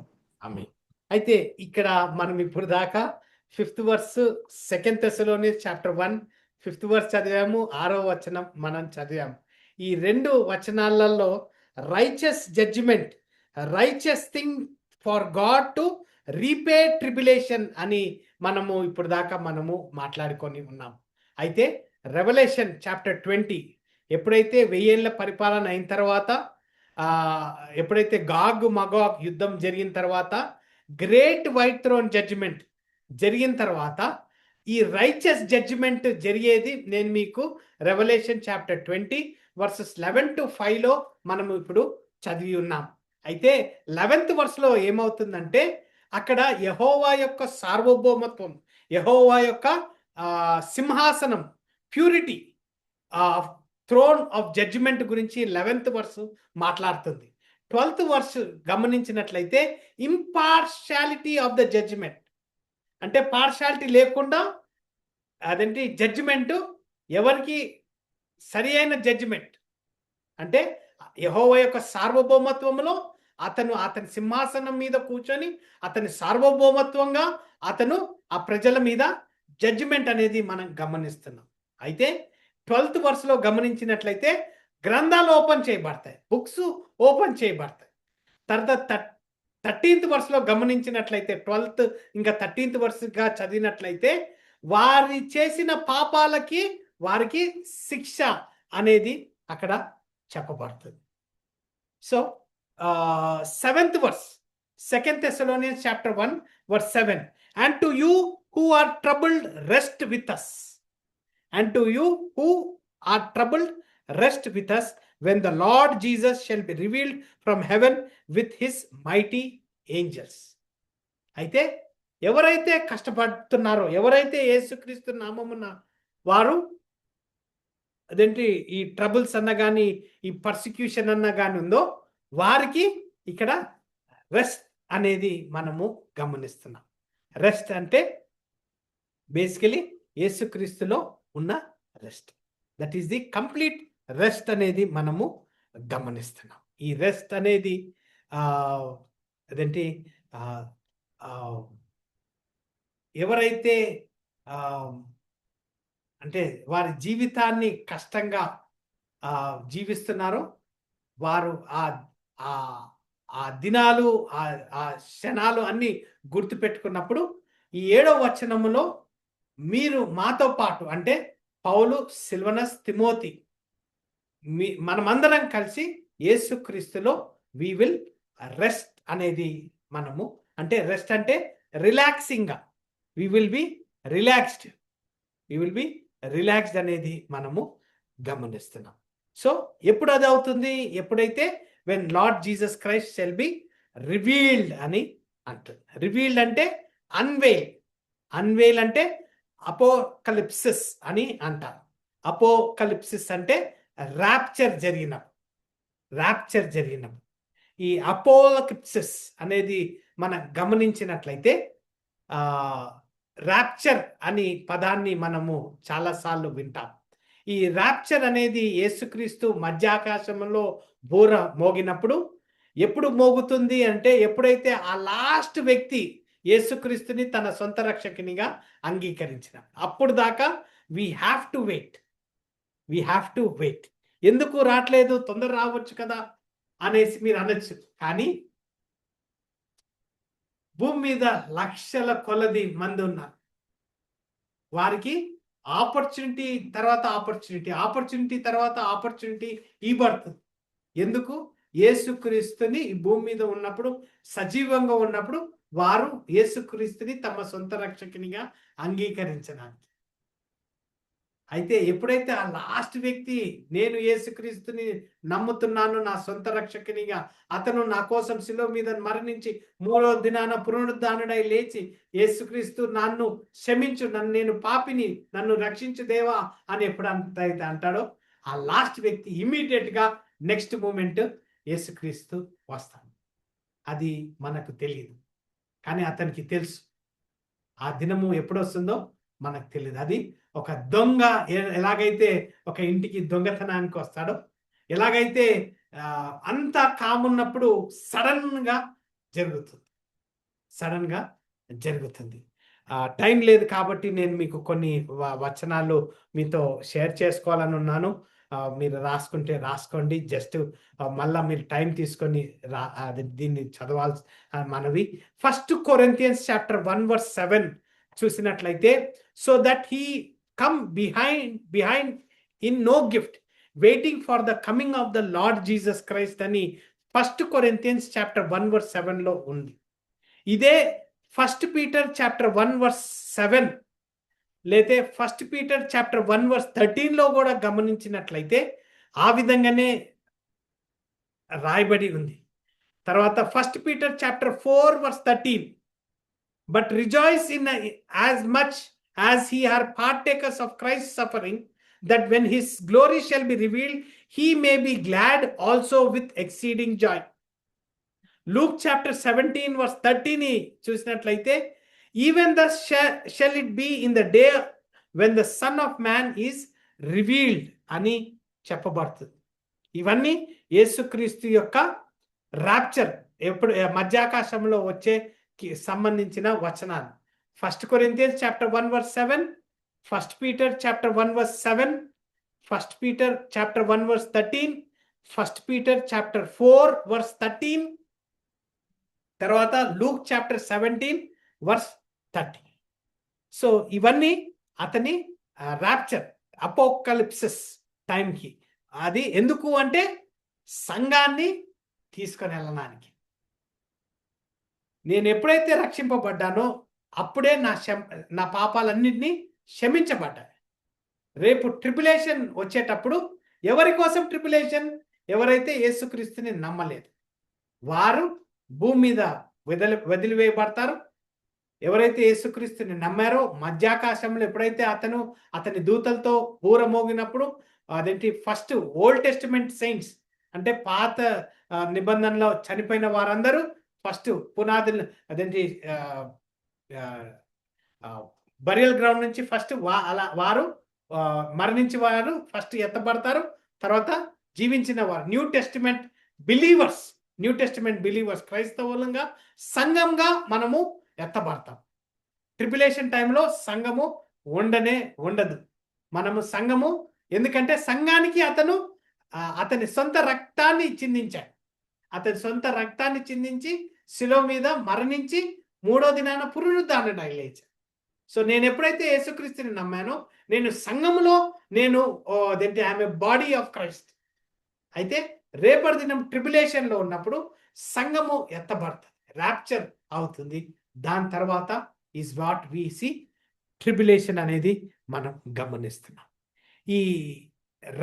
Speaker 2: అయితే ఇక్కడ మనం ఇప్పుడు దాకా 5th verse 2 Thessalonians chapter 1 5th verse చదివాము, 6వ వచనం మనం చదివాము. ఈ 2 వచనాలలో righteous judgment, righteous thing for God to repay tribulation అని మనము ఇప్పుడు దాకా మనము మాట్లాడుకొని ఉన్నాం. అయితే రెవల్యూషన్ చాప్టర్ 20 ఎప్పుడైతే 1000 ఏళ్ల పరిపాలన అయిన తర్వాత ఎప్పుడైతే గాగ్ మగాగ్ యుద్ధం జరిగిన తర్వాత గ్రేట్ వైట్ థ్రోన్ జడ్జిమెంట్ జరిగిన తర్వాత ఈ రైచస్ జడ్జిమెంట్ జరిగేది నేను మీకు రెవల్యూషన్ చాప్టర్ 20 వర్సెస్ 11-5లో మనము ఇప్పుడు చదివి ఉన్నాం. అయితే 11th వర్స్లో ఏమవుతుందంటే అక్కడ యెహోవా యొక్క సార్వభౌమత్వం, యెహోవా యొక్క సింహాసనం, ప్యూరిటీ, థ్రోన్ ఆఫ్ జడ్జిమెంట్ గురించి 11th వర్స్ మాట్లాడుతుంది. 12th వర్స్ గమనించినట్లయితే ఇంపార్షాలిటీ ఆఫ్ ద జడ్జిమెంట్, అంటే పార్షాలిటీ లేకుండా అదేంటి జడ్జిమెంట్, ఎవరికి సరి అయిన జడ్జిమెంట్ అంటే యెహోవా యొక్క సార్వభౌమత్వంలో అతని సింహాసనం మీద కూర్చొని అతని సార్వభౌమత్వంగా అతను ఆ ప్రజల మీద జడ్జిమెంట్ అనేది మనం గమనిస్తున్నాం. అయితే 12th వర్స్లో గమనించినట్లయితే గ్రంథాలు ఓపెన్ చేయబడతాయి, బుక్స్ ఓపెన్ చేయబడతాయి. తర్వాత 13th వర్స్లో గమనించినట్లయితే 12th ఇంకా 13th వర్స్గా చదివినట్లయితే వారి చేసిన పాపాలకి వారికి శిక్ష అనేది అక్కడ చెప్పబడుతుంది. So 7th verse 2 Thessalonians chapter 1 verse 7, and to you who are troubled rest with us, and to you who are troubled rest with us when the Lord Jesus shall be revealed from heaven with his mighty angels. అయితే ఎవరైతే కష్టపడుతున్నారో, ఎవరైతే యేసుక్రీస్తు నామమున వారు అదేంటి ఈ troubles అన్న కానీ ఈ పర్సిక్యూషన్ అన్న కానీ ఉందో వారికి ఇక్కడ రెస్ట్ అనేది మనము గమనిస్తున్నాం. రెస్ట్ అంటే బేసికలీ యేసుక్రీస్తులో ఉన్న rest. That is the complete rest అనేది మనము గమనిస్తున్నాం. ఈ రెస్ట్ అనేది అదేంటి ఎవరైతే అంటే వారి జీవితాన్ని కష్టంగా జీవిస్తున్నారో వారు ఆ దినాలు ఆ క్షణాలు అన్ని గుర్తుపెట్టుకున్నప్పుడు ఈ 7వ వచనములో మీరు మాతో పాటు అంటే పౌలు, సిల్వనస్, తిమోతి మనమందరం కలిసి యేసుక్రీస్తులో వి విల్ రెస్ట్ అనేది మనము అంటే రెస్ట్ అంటే రిలాక్సింగ్గా వి విల్ బి రిలాక్స్డ్ అనేది మనము గమనిస్తున్నాం. సో ఎప్పుడు అది అవుతుంది? ఎప్పుడైతే when lord Jesus Christ shall be revealed అని అంటుంది. రివీల్డ్ అంటే అన్వేల్ అంటే అపోకలిప్సిస్ అని అంటారు. అపోకలిప్సిస్ అంటే ర్యాప్చర్ జరిగినప్పుడు ఈ అపోకలిప్సిస్ అనేది మనం గమనించినట్లయితే ర్యాప్చర్ అని పదాన్ని మనము చాలాసార్లు వింటాం. ఈ ర్యాప్చర్ అనేది యేసుక్రీస్తు మధ్యాకాశంలో బూర మోగినప్పుడు ఎప్పుడు మోగుతుంది అంటే ఎప్పుడైతే ఆ లాస్ట్ వ్యక్తి యేసుక్రీస్తుని తన సొంత రక్షకునిగా అంగీకరించిన అప్పుడు దాకా వీ హ్యావ్ టు వెయిట్. ఎందుకు రావట్లేదు, తొందర రావచ్చు కదా అనేసి మీరు అనొచ్చు. కానీ భూమి మీద లక్షల కొలది మంది ఉన్నారు. వారికి ఆపర్చునిటీ తర్వాత ఆపర్చునిటీ ఇవ్వబడుతుంది. ఎందుకు? యేసుక్రీస్తుని ఈ భూమి మీద ఉన్నప్పుడు సజీవంగా ఉన్నప్పుడు వారు యేసుక్రీస్తుని తమ సొంత రక్షకునిగా అంగీకరించడానికి. అయితే ఎప్పుడైతే ఆ లాస్ట్ వ్యక్తి నేను యేసుక్రీస్తుని నమ్ముతున్నాను నా సొంత రక్షకునిగా, అతను నా కోసం శిలువ మీద మరణించి 3వ దినాన పునరుద్ధానుడై లేచి యేసుక్రీస్తు నన్ను క్షమించు, నేను పాపిని, నన్ను రక్షించు దేవా అని ఎప్పుడైతే అంటాడో ఆ లాస్ట్ వ్యక్తి ఇమీడియట్ గా నెక్స్ట్ మూమెంట్ యేసుక్రీస్తు వస్తాడు. అది మనకు తెలియదు, కానీ అతనికి తెలుసు. ఆ దినము ఎప్పుడు వస్తుందో మనకు తెలియదు. అది ఒక దొంగ ఎలాగైతే ఒక ఇంటికి దొంగతనానికి వస్తాడో, ఎలాగైతే అంతా కామున్నప్పుడు సడన్ గా జరుగుతుంది. టైం లేదు కాబట్టి నేను మీకు కొన్ని వచనాలు మీతో షేర్ చేసుకోవాలని ఉన్నాను. మీరు రాసుకోండి. జస్ట్ మళ్ళా మీరు టైం తీసుకొని దీన్ని చదవాల్సి మనవి. 1 Corinthians chapter 1 verse 7 చూసినట్లయితే, so that he come behind in no gift waiting for the coming of the Lord Jesus Christ అని 1 Corinthians chapter 1 verse 7 లో ఉంది. ఇదే 1 Peter chapter 1 verse 7 లేతే 1 Peter chapter 1 verse 13 లో కూడా గమనించినట్లయితే ఆ విధంగానే రాయబడి ఉంది. తర్వాత 1 Peter chapter 4 verse 13, but rejoice in as much as ye are partakers of Christ's suffering, that when his glory shall be revealed, he may be glad also with exceeding joy. Luke chapter 17 verse 13 చూసినట్లయితే, even thus shall it be in the day when the Son of Man is revealed అని చెప్పబడుతుంది. ఇవన్నీ యేసుక్రీస్తు యొక్క rapture ఎప్పుడు మధ్యాకాశంలో వచ్చే సంబంధించిన వచనాలు. 1 Corinthians chapter 1 verse 7, 1 Peter chapter 1 verse 7, 1 Peter chapter 1 verse 13, 1 Peter chapter 4 verse 13, తర్వాత Luke chapter 17 verse 30. సో ఇవన్నీ అతని ర్యాప్చర్ అపోకలిప్సిస్ టైంకి. అది ఎందుకు అంటే సంఘాన్ని తీసుకొని వెళ్ళడానికి. నేను ఎప్పుడైతే రక్షింపబడ్డానో అప్పుడే నా పాపాలన్నింటినీ క్షమించబడ్డాయి. రేపు ట్రిబులేషన్ వచ్చేటప్పుడు ఎవరి కోసం ట్రిబులేషన్? ఎవరైతే యేసుక్రీస్తుని నమ్మలేదు వారు భూమి మీద వదిలివేయబడతారు. ఎవరైతే యేసుక్రీస్తుని నమ్మారో మధ్యాకాశంలో ఎప్పుడైతే అతని దూతలతో బూర మోగినప్పుడు అదేంటి ఫస్ట్ ఓల్డ్ టెస్టిమెంట్ సెయింట్స్ అంటే పాత నిబంధనలో చనిపోయిన వారందరూ ఫస్ట్ పునాదులు అదేంటి బరియల్ గ్రౌండ్ నుంచి ఫస్ట్ అలా వారు మరణించి వారు ఫస్ట్ ఎత్తబడతారు. తర్వాత జీవించిన వారు న్యూ టెస్టిమెంట్ బిలీవర్స్ క్రైస్తవులంగా సంఘంగా మనము ఎత్తబడతాం. ట్రిబులేషన్ టైంలో సంఘము ఉండదు. మనము సంఘము ఎందుకంటే సంఘానికి అతని సొంత రక్తాన్ని చిందించాడు. అతని సొంత రక్తాన్ని చిందించి శిలువ మీద మరణించి 3వ దినాన పునరుద్ధానుడై లేచాడు. సో నేను ఎప్పుడైతే యేసుక్రీస్తుని నమ్మానో నేను సంఘములో అదేంటి I'm a body of Christ. అయితే రేపటి దినం ట్రిబులేషన్లో ఉన్నప్పుడు సంఘము ఎత్తబడుతుంది, ర్యాప్చర్ అవుతుంది. దాని తర్వాత is what we see tribulation అనేది మనం గమనిస్తున్నాం. ఈ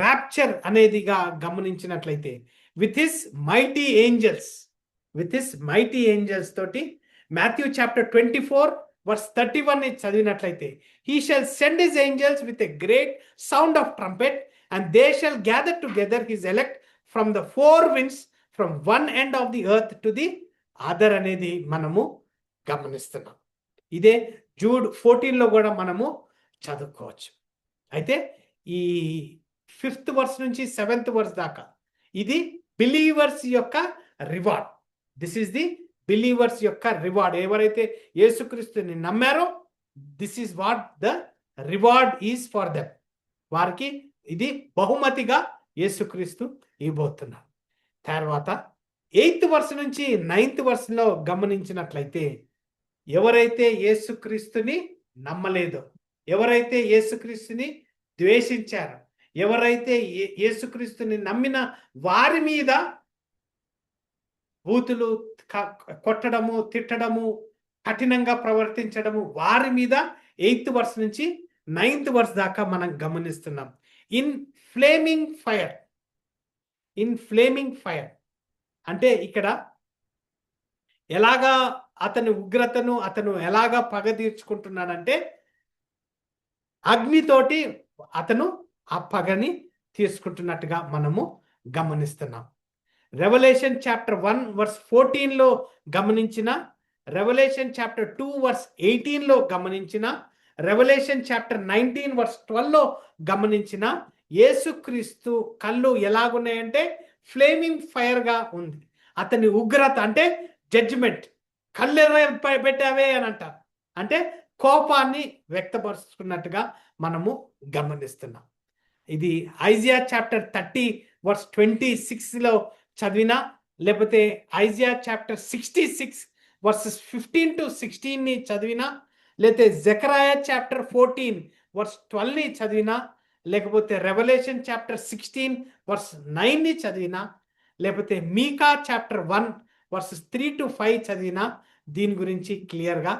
Speaker 2: ర్యాప్చర్ అనేదిగా గమనించినట్లయితే విత్ హిస్ మైటీ ఏంజల్స్ తోటి మాథ్యూ చాప్టర్ 24:31 చదివినట్లయితే he shall send his angels with a great sound of trumpet and they shall gather together his elect from the 4 winds from one end of the earth to the other అనేది మనము గమనిస్తున్నాం. ఇదే Jude 14లో కూడా మనము చదువుకోవచ్చు. అయితే ఈ 5th verse నుంచి 7th verse దాకా ఇది బిలీవర్స్ యొక్క reward. This is the believers యొక్క రివార్డ్. ఎవరైతే యేసుక్రీస్తుని నమ్మారో this is what the reward is for them. వారికి ఇది బహుమతిగా యేసుక్రీస్తు ఇవ్వబోతున్నారు. తర్వాత 8th verse నుంచి 9th verseలో గమనించినట్లయితే ఎవరైతే యేసుక్రీస్తుని నమ్మలేదో, ఎవరైతే యేసుక్రీస్తుని ద్వేషించారో, ఎవరైతే యేసుక్రీస్తుని నమ్మిన వారి మీద బూతులు కొట్టడము, తిట్టడము, కఠినంగా ప్రవర్తించడము, వారి మీద 8th verse నుంచి 9th verse దాకా మనం గమనిస్తున్నాం. ఇన్ ఫ్లేమింగ్ ఫైర్ అంటే ఇక్కడ ఎలాగా అతని ఉగ్రతను అతను ఎలాగా పగ తీర్చుకుంటున్నాడంటే అగ్నితోటి అతను ఆ పగని తీసుకుంటున్నట్టుగా మనము గమనిస్తున్నాం. రెవల్యూషన్ చాప్టర్ 1 verse 14లో గమనించిన, రెవల్యూషన్ చాప్టర్ 2 verse 18లో గమనించిన, రెవల్యూషన్ చాప్టర్ 19 verse 12లో గమనించిన యేసుక్రీస్తు కళ్ళు ఎలాగున్నాయంటే ఫ్లేమింగ్ ఫైర్గా ఉంది. అతని ఉగ్రత అంటే జడ్జిమెంట్. కళ్ళు పెట్టావే అని అంటారు, అంటే కోపాన్ని వ్యక్తపరుస్తున్నట్టుగా మనము గమనిస్తున్నాం. ఇది ఐజియా చాప్టర్ 30 verse 26లో చదివినా, లేకపోతే ఐజియా చాప్టర్ 66 verses 15 to 16ని చదివినా, లేకపోతే జెకరియా చాప్టర్ 14 verse 12ని చదివినా, లేకపోతే రెవల్యూషన్ చాప్టర్ 16 verse 9ని చదివినా, లేకపోతే మీకా చాప్టర్ 1 verses 3 to 5 చదివినా దీని గురించి క్లియర్గా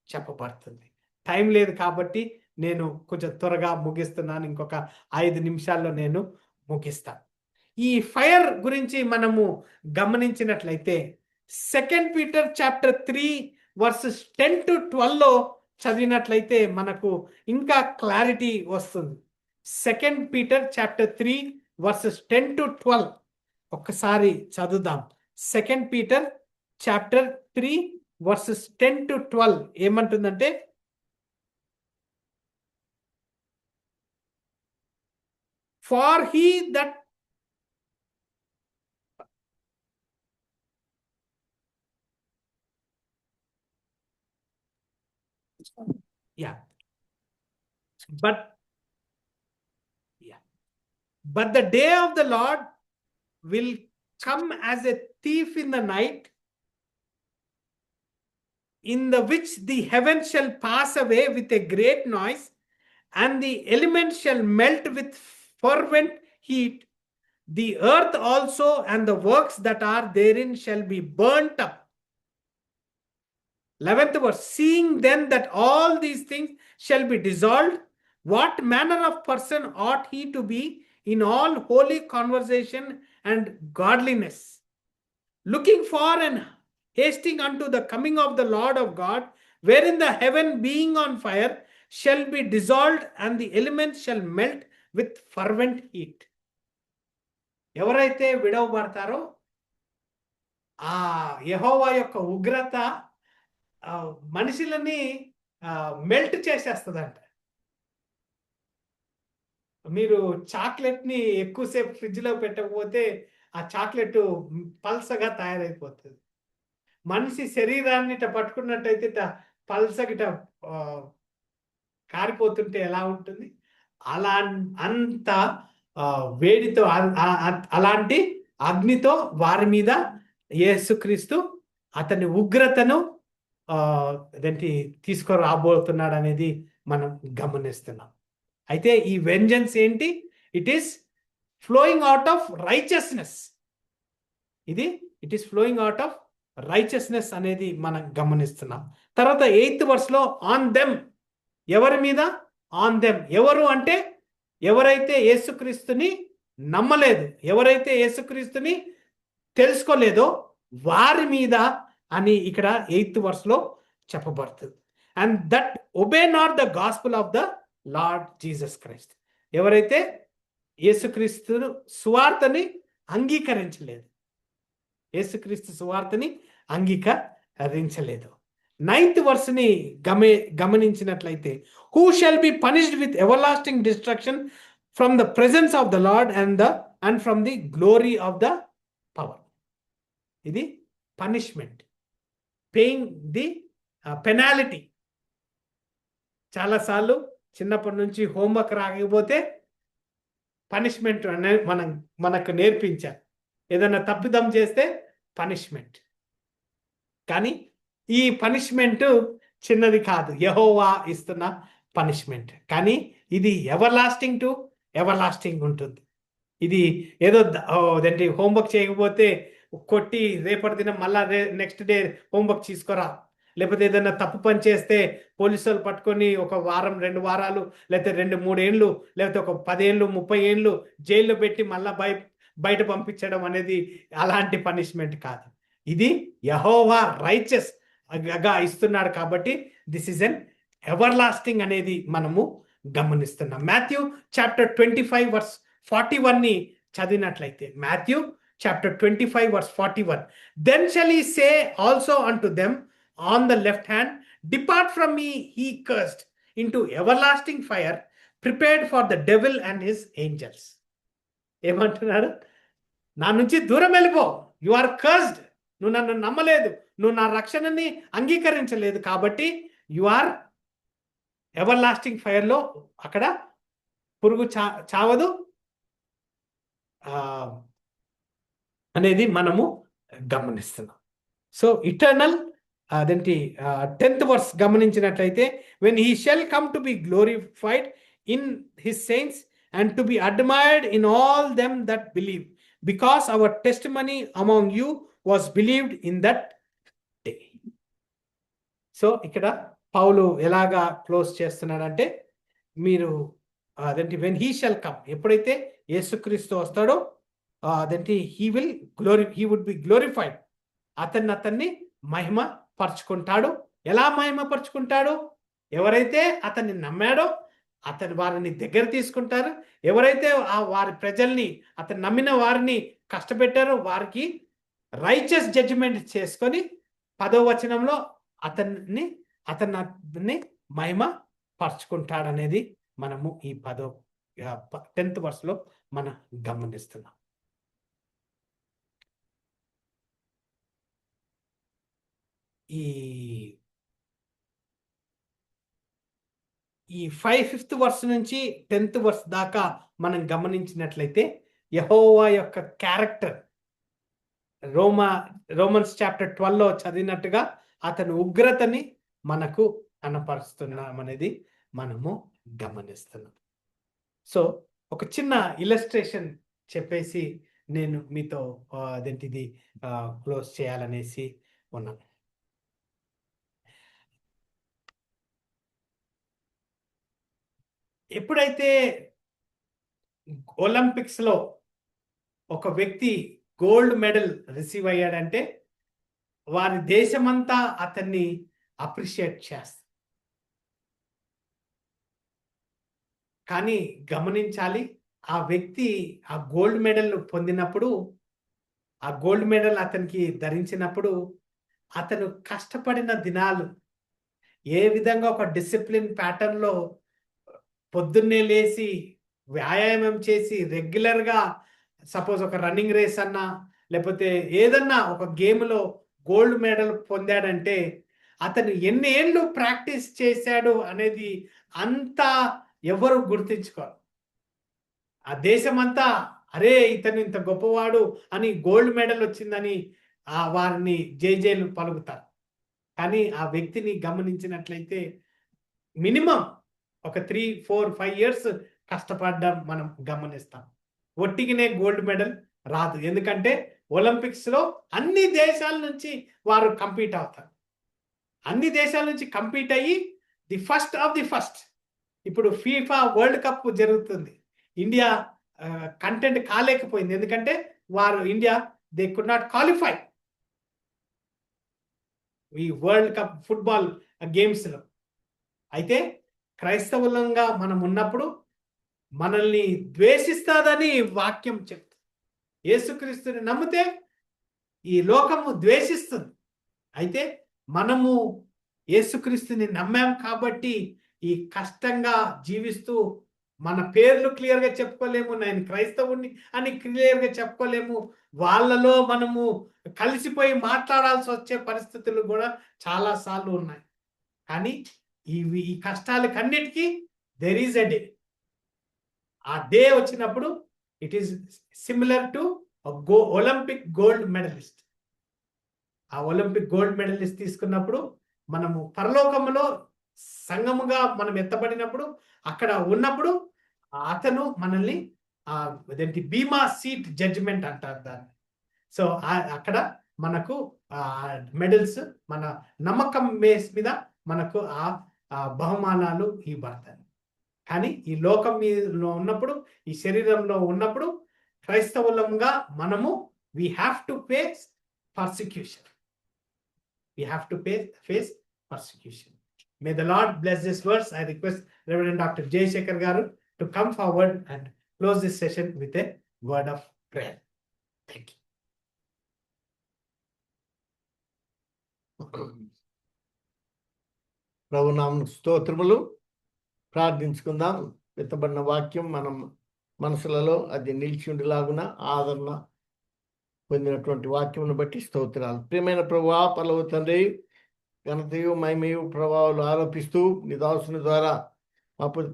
Speaker 2: చెప్పబడుతుంది. టైం లేదు కాబట్టి నేను కొంచెం త్వరగా ముగిస్తున్నాను. ఇంకొక 5 నిమిషాల్లో నేను ముగిస్తాను. ఈ ఫైర్ గురించి మనము గమనించినట్లయితే 2 Peter చాప్టర్ 3 verses 10 to 12లో చదివినట్లయితే మనకు ఇంకా క్లారిటీ వస్తుంది. 2 Peter చాప్టర్ 3 verses 10 to 12 ఒక్కసారి చదువుదాం. 2 Peter చాప్టర్ 3 verses 10 to 12 ఏమంటుందంటే, for he that but the day of the Lord will come as a thief in the night, in the which the heavens shall pass away with a great noise, and the elements shall melt with fervent heat. The earth also and the works that are therein shall be burnt up. 11th verse, seeing then that all these things shall be dissolved, what manner of person ought he to be in all holy conversation and godliness, looking for and hasting unto the coming of the Lord of God, wherein the heaven being on fire shall be dissolved and the elements shall melt with fervent heat. ఎవరైతే విడవబడతారో ఆ యెహోవా యొక్క ఉగ్రత మనుషులని melt చేసేస్తుందంట. మీరు chocolate ని ఎక్కువసేపు fridge లో పెట్టకపోతే ఆ చాక్లెట్ పల్సగా తయారైపోతుంది. మనిషి శరీరాన్ని ఇట పట్టుకున్నట్టయితే పల్సగా ఇట కారిపోతుంటే ఎలా ఉంటుంది, అలా అంత వేడితో అలాంటి అగ్నితో వారి మీద యేసుక్రీస్తు అతని ఉగ్రతను అదేంటి తీసుకురాబోతున్నాడు అనేది మనం గమనిస్తున్నాం. అయితే ఈ వెంజన్స్ ఏంటి? It is flowing out of righteousness. It is flowing out of righteousness అనేది మనం గమనిస్తున్నాం. తర్వాత 8th verse ఆన్ దెమ్, ఎవరి మీద? On them. ఎవరు అంటే ఎవరైతే యేసుక్రీస్తుని నమ్మలేదు, ఎవరైతే యేసుక్రీస్తుని తెలుసుకోలేదో వారి మీద అని ఇక్కడ 8th verse చెప్పబడుతుంది. And that obey not the gospel of the Lord Jesus Christ. ఎవరైతే యేసుక్రీస్తు సువార్తని అంగీకరించలేదు, యేసుక్రీస్తు సువార్తని అంగీకరించలేదు. 9th verse గమనించినట్లయితే, who shall be punished with ever-lasting destruction from the presence of the lord and from the glory of the power. ఇది punishment, paying the penalty. చాలాసార్లు చిన్నప్పటి నుంచి హోంవర్క్ రాకపోతే పనిష్మెంట్ అనేది మనకు నేర్పించారు. ఏదైనా తప్పిదం చేస్తే పనిష్మెంట్. కానీ ఈ పనిష్మెంట్ చిన్నది కాదు, యెహోవా ఇస్తున్న పనిష్మెంట్. కానీ ఇది ఎవర్-లాస్టింగ్ టు ఎవర్-లాస్టింగ్ ఉంటుంది. ఇది ఏదో అదేంటి హోంవర్క్ చేయకపోతే కొట్టి రేపటి దినం మళ్ళా నెక్స్ట్ డే హోంవర్క్ తీసుకురా, లేకపోతే ఏదైనా తప్పు పని చేస్తే పోలీసులు పట్టుకొని 1 వారం 2 వారాలు లేకపోతే 2-3 ఏళ్ళు లేకపోతే 10 ఏళ్ళు 30 ఏళ్ళు జైల్లో పెట్టి మళ్ళా బయట పంపించడం అనేది అలాంటి పనిష్మెంట్ కాదు. ఇది యెహోవా రైచియస్ గా ఇస్తున్నాడు కాబట్టి దిస్ ఇస్ ఎన్ ఎవర్-లాస్టింగ్ అనేది మనము గమనిస్తున్నాం. మాథ్యూ చాప్టర్ 25 verse 41 చదివినట్లయితే, Matthew chapter 25 verse 41, then shall he say also unto them on the left hand, depart from me, ye cursed, into everlasting fire prepared for the devil and his angels. ఏమంటున్నాడు? నా నుంచి దూరం వెళ్ళిపో, you are cursed. నువ్వు నన్ను నమ్మలేదు, నువ్వు నా రక్షణని అంగీకరించలేదు కాబట్టి యు ఆర్ ఎవర్-లాస్టింగ్ ఫైర్లో. అక్కడ పురుగు చావదు అనేది మనము గమనిస్తున్నాం. సో ఇటర్నల్ అదేంటి 10th verse గమనించినట్లయితే, when he shall come to be glorified in his saints and to be admired in all them that believe, because our testimony among you was believed in that day. So ఇక్కడ పౌలు ఎలాగా close చేస్తున్నాడంటే, మీరు అదేంటి when he shall come, ఎప్పుడైతే యేసుక్రీస్తు వస్తాడో అదేంటి he would be glorified, అతన్ని మహిమ పరుచుకుంటాడు. ఎలా మహిమ పరుచుకుంటాడు? ఎవరైతే అతన్ని నమ్మాడో వారిని దగ్గర తీసుకుంటారు. ఎవరైతే వారి ప్రజల్ని అతను నమ్మిన వారిని కష్టపెట్టారో వారికి రైచియస్ జడ్జిమెంట్ చేసుకొని 10వ వచనంలో అతన్ని మహిమ పరుచుకుంటాడనేది మనము ఈ 10th verse మనం గమనిస్తున్నాం. ఈ 5th verse నుంచి 10th verse దాకా మనం గమనించినట్లయితే, యెహోవా యొక్క క్యారెక్టర్ రోమన్స్ చాప్టర్ 12 చదివినట్టుగా అతని ఉగ్రతని మనకు కనపరుస్తున్నామనేది మనము గమనిస్తున్నాం. సో ఒక చిన్న ఇలస్ట్రేషన్ చెప్పేసి నేను మీతో అదేంటిది క్లోజ్ చేయాలనేసి ఉన్నాను. ఎప్పుడైతే ఒలింపిక్స్లో ఒక వ్యక్తి గోల్డ్ మెడల్ రిసీవ్ అయ్యాడంటే వారి దేశమంతా అతన్ని అప్రిషియేట్ చేస్తారు. కానీ గమనించాలి, ఆ వ్యక్తి ఆ గోల్డ్ మెడల్ పొందినప్పుడు, ఆ గోల్డ్ మెడల్ అతనికి ధరించినప్పుడు అతను కష్టపడిన దినాలు, ఏ విధంగా ఒక డిసిప్లిన్ ప్యాటర్న్లో పొద్దున్నే లేచి వ్యాయామం చేసి రెగ్యులర్గా, సపోజ్ ఒక రన్నింగ్ రేస్ అన్నా లేకపోతే ఏదన్నా ఒక గేమ్లో గోల్డ్ మెడల్ పొందాడంటే అతను ఎన్ని ఏళ్ళు ప్రాక్టీస్ చేశాడు అనేది అంతా ఎవరు గుర్తించుకోరు. ఆ దేశమంతా అరే ఇతను ఇంత గొప్పవాడు అని గోల్డ్ మెడల్ వచ్చిందని వారిని జైలు పలుకుతారు. కానీ ఆ వ్యక్తిని గమనించినట్లయితే మినిమం ఒక 3, 4, 5 years కష్టపడ్డం మనం గమనిస్తాం. ఒట్టిగానే గోల్డ్ మెడల్ రాదు. ఎందుకంటే ఒలింపిక్స్లో అన్ని దేశాల నుంచి వారు కంపీట్ అవుతారు. అన్ని దేశాల నుంచి కంపీట్ అయ్యి the first of the first. ఇప్పుడు ఫీఫా వరల్డ్ కప్ జరుగుతుంది. ఇండియా కంటెంట్ కాలేకపోయింది. ఎందుకంటే India they could not qualify ఈ వరల్డ్ కప్ ఫుట్బాల్ గేమ్స్లో. అయితే క్రైస్తవులంగా మనం ఉన్నప్పుడు మనల్ని ద్వేషిస్తాదని వాక్యం చెప్తుంది. యేసుక్రీస్తుని నమ్మితే ఈ లోకము ద్వేషిస్తుంది. అయితే మనము యేసుక్రీస్తుని నమ్మాం కాబట్టి ఈ కష్టంగా జీవిస్తూ మన పేర్లు క్లియర్గా చెప్పుకోలేము, నేను క్రైస్తవుని అని క్లియర్గా చెప్పుకోలేము, వాళ్ళలో మనము కలిసిపోయి మాట్లాడాల్సి వచ్చే పరిస్థితులు కూడా చాలాసార్లు ఉన్నాయి. కానీ ఈ కష్టాలకన్నిటికీ దెర్ ఈజ్ ఎ డే. ఆ డే వచ్చినప్పుడు it is similar to Olympic gold medallist. ఆ ఒలింపిక్ గోల్డ్ మెడలిస్ట్ తీసుకున్నప్పుడు మనము పరలోకములో సంఘముగా మనం ఎత్తబడినప్పుడు అక్కడ ఉన్నప్పుడు అతను మనల్ని అదేంటి బీమా సీట్ జడ్జిమెంట్ అంటారు దాన్ని. సో అక్కడ మనకు మెడల్స్ మన నమ్మకం బేస్ మీద మనకు ఆ బహుమానాలు ఇవ్వబడతాయి. కానీ ఈ లోకం మీద ఉన్నప్పుడు, ఈ శరీరంలో ఉన్నప్పుడు క్రైస్తవులంగా మనము we have to face persecution. We have to face persecution. May the Lord bless this verse. I request Reverend Dr. Jay Shekhar Garu to come forward and close this session with a word of prayer. Thank you.
Speaker 4: ప్రభునామ స్తోత్రములు. ప్రార్థించుకుందాం. విత్తబడిన వాక్యం మనం మనసులలో అది నిలిచి ఉండేలాగున ఆదరణ పొందినటువంటి వాక్యమును బట్టి స్తోత్రాలు. ప్రియమైన ప్రభువా, పరలోక తండ్రి, ఘనతయు మహిమయు ప్రభావాలు ఆరోపిస్తూ నీ దాసుని ద్వారా అప్పుడు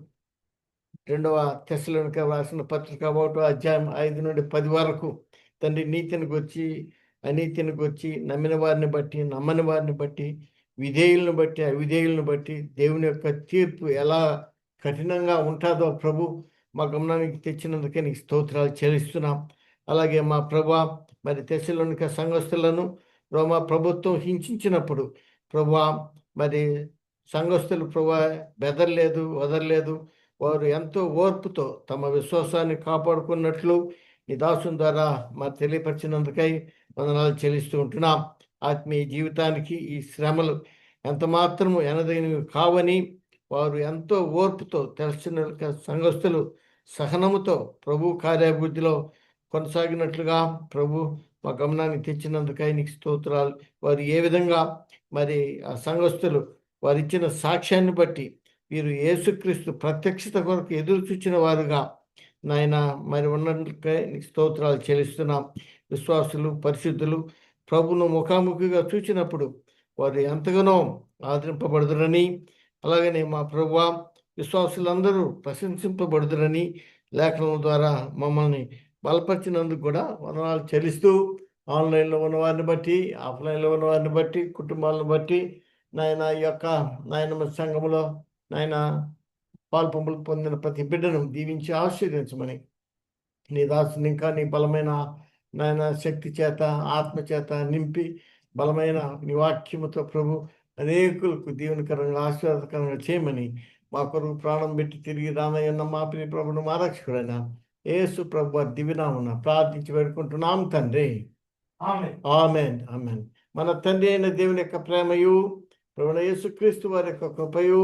Speaker 4: 2వ తెస్సలోనిక రాసిన పత్రిక 1వ అధ్యాయం 5 నుండి 10 వరకు తండ్రి నీతిని గురించి అనీతిని గురించి, నమ్మిన వారిని బట్టి నమ్మని వారిని బట్టి, విధేయులను బట్టి అవిధేయులను బట్టి దేవుని యొక్క తీర్పు ఎలా కఠినంగా ఉంటుందో ప్రభు మా గమనానికి తెచ్చినందుకే నీకు స్తోత్రాలు చెల్లిస్తున్నాం. అలాగే మా ప్రభా మరి తెస్సలోనిక సంఘస్థులను రోమా ప్రభుత్వం హింసించినప్పుడు ప్రభా మరి సంఘస్థులు ప్రభా బెదరలేదు, వదరలేదు. వారు ఎంతో ఓర్పుతో తమ విశ్వాసాన్ని కాపాడుకున్నట్లు నీ దాసుని ద్వారా మరి తెలియపరిచినందుకై వందనాలు చెల్లిస్తూ ఉంటున్నాం. ఆత్మీయ జీవితానికి ఈ శ్రమలు ఎంత మాత్రము ఎనదగినవి కావని వారు ఎంతో ఓర్పుతో తెలిసిన సంఘస్థులు సహనముతో ప్రభు కార్యాభివృద్ధిలో కొనసాగినట్లుగా ప్రభు మా గమనాన్ని తెచ్చినందుకై నీకు స్తోత్రాలు. వారు ఏ విధంగా మరి ఆ సంఘస్థులు వారు ఇచ్చిన సాక్ష్యాన్ని బట్టి వీరు యేసుక్రీస్తు ప్రత్యక్షత కొరకు ఎదురు చూచిన వారుగా నాయన మరి ఉన్నట్లుగా నీకు స్తోత్రాలు చెల్లిస్తున్నాం. విశ్వాసులు పరిశుద్ధులు ప్రభును ముఖాముఖిగా చూచినప్పుడు వారు ఎంతగానో ఆదరింపబడుదురని, అలాగనే మా ప్రభువ విశ్వాసులందరూ ప్రశంసింపబడుదురని లేఖనం ద్వారా మమ్మల్ని బలపరిచినందుకు కూడా వందనాలు చెల్లిస్తూ, ఆన్లైన్లో ఉన్నవారిని బట్టి, ఆఫ్లైన్లో ఉన్నవారిని బట్టి, కుటుంబాలను బట్టి నాయన ఈ యొక్క నాయన సంఘములో నాయన పాల్పంపులు పొందిన ప్రతి బిడ్డను దీవించి ఆశీర్వదించమని నీ దాసుని ఇంకా నీ బలమైన నాయన శక్తి చేత ఆత్మ చేత నింపి బలమైన నీ వాక్యముతో ప్రభు అనేకులకు దీవెనకరంగా ఆశీర్వాదకరంగా చేయమని మా కొరకు ప్రాణం పెట్టి తిరిగి రానయ్యన్న మా ప్రియ ప్రభును మా రక్షకుడైన యేసు ప్రభు దివినామున ప్రార్థించి వేడుకుంటున్నాం తండ్రి. ఆమేన్. ఆమేన్. మన తండ్రి అయిన దేవుని యొక్క ప్రేమయు ప్రభువైన యేసుక్రీస్తు వారి యొక్క కృపయు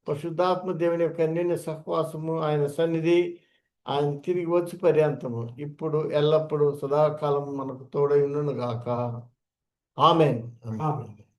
Speaker 4: పరిశుద్ధాత్మ దేవుని యొక్క అన్యోన్య సహవాసము, ఆయన సన్నిధి, ఆయన తిరిగి వచ్చి పర్యంతము ఇప్పుడు ఎల్లప్పుడూ సదాకాలం మనకు తోడై ఉండును గాక. ఆమేన్.
Speaker 2: ఆమేన్.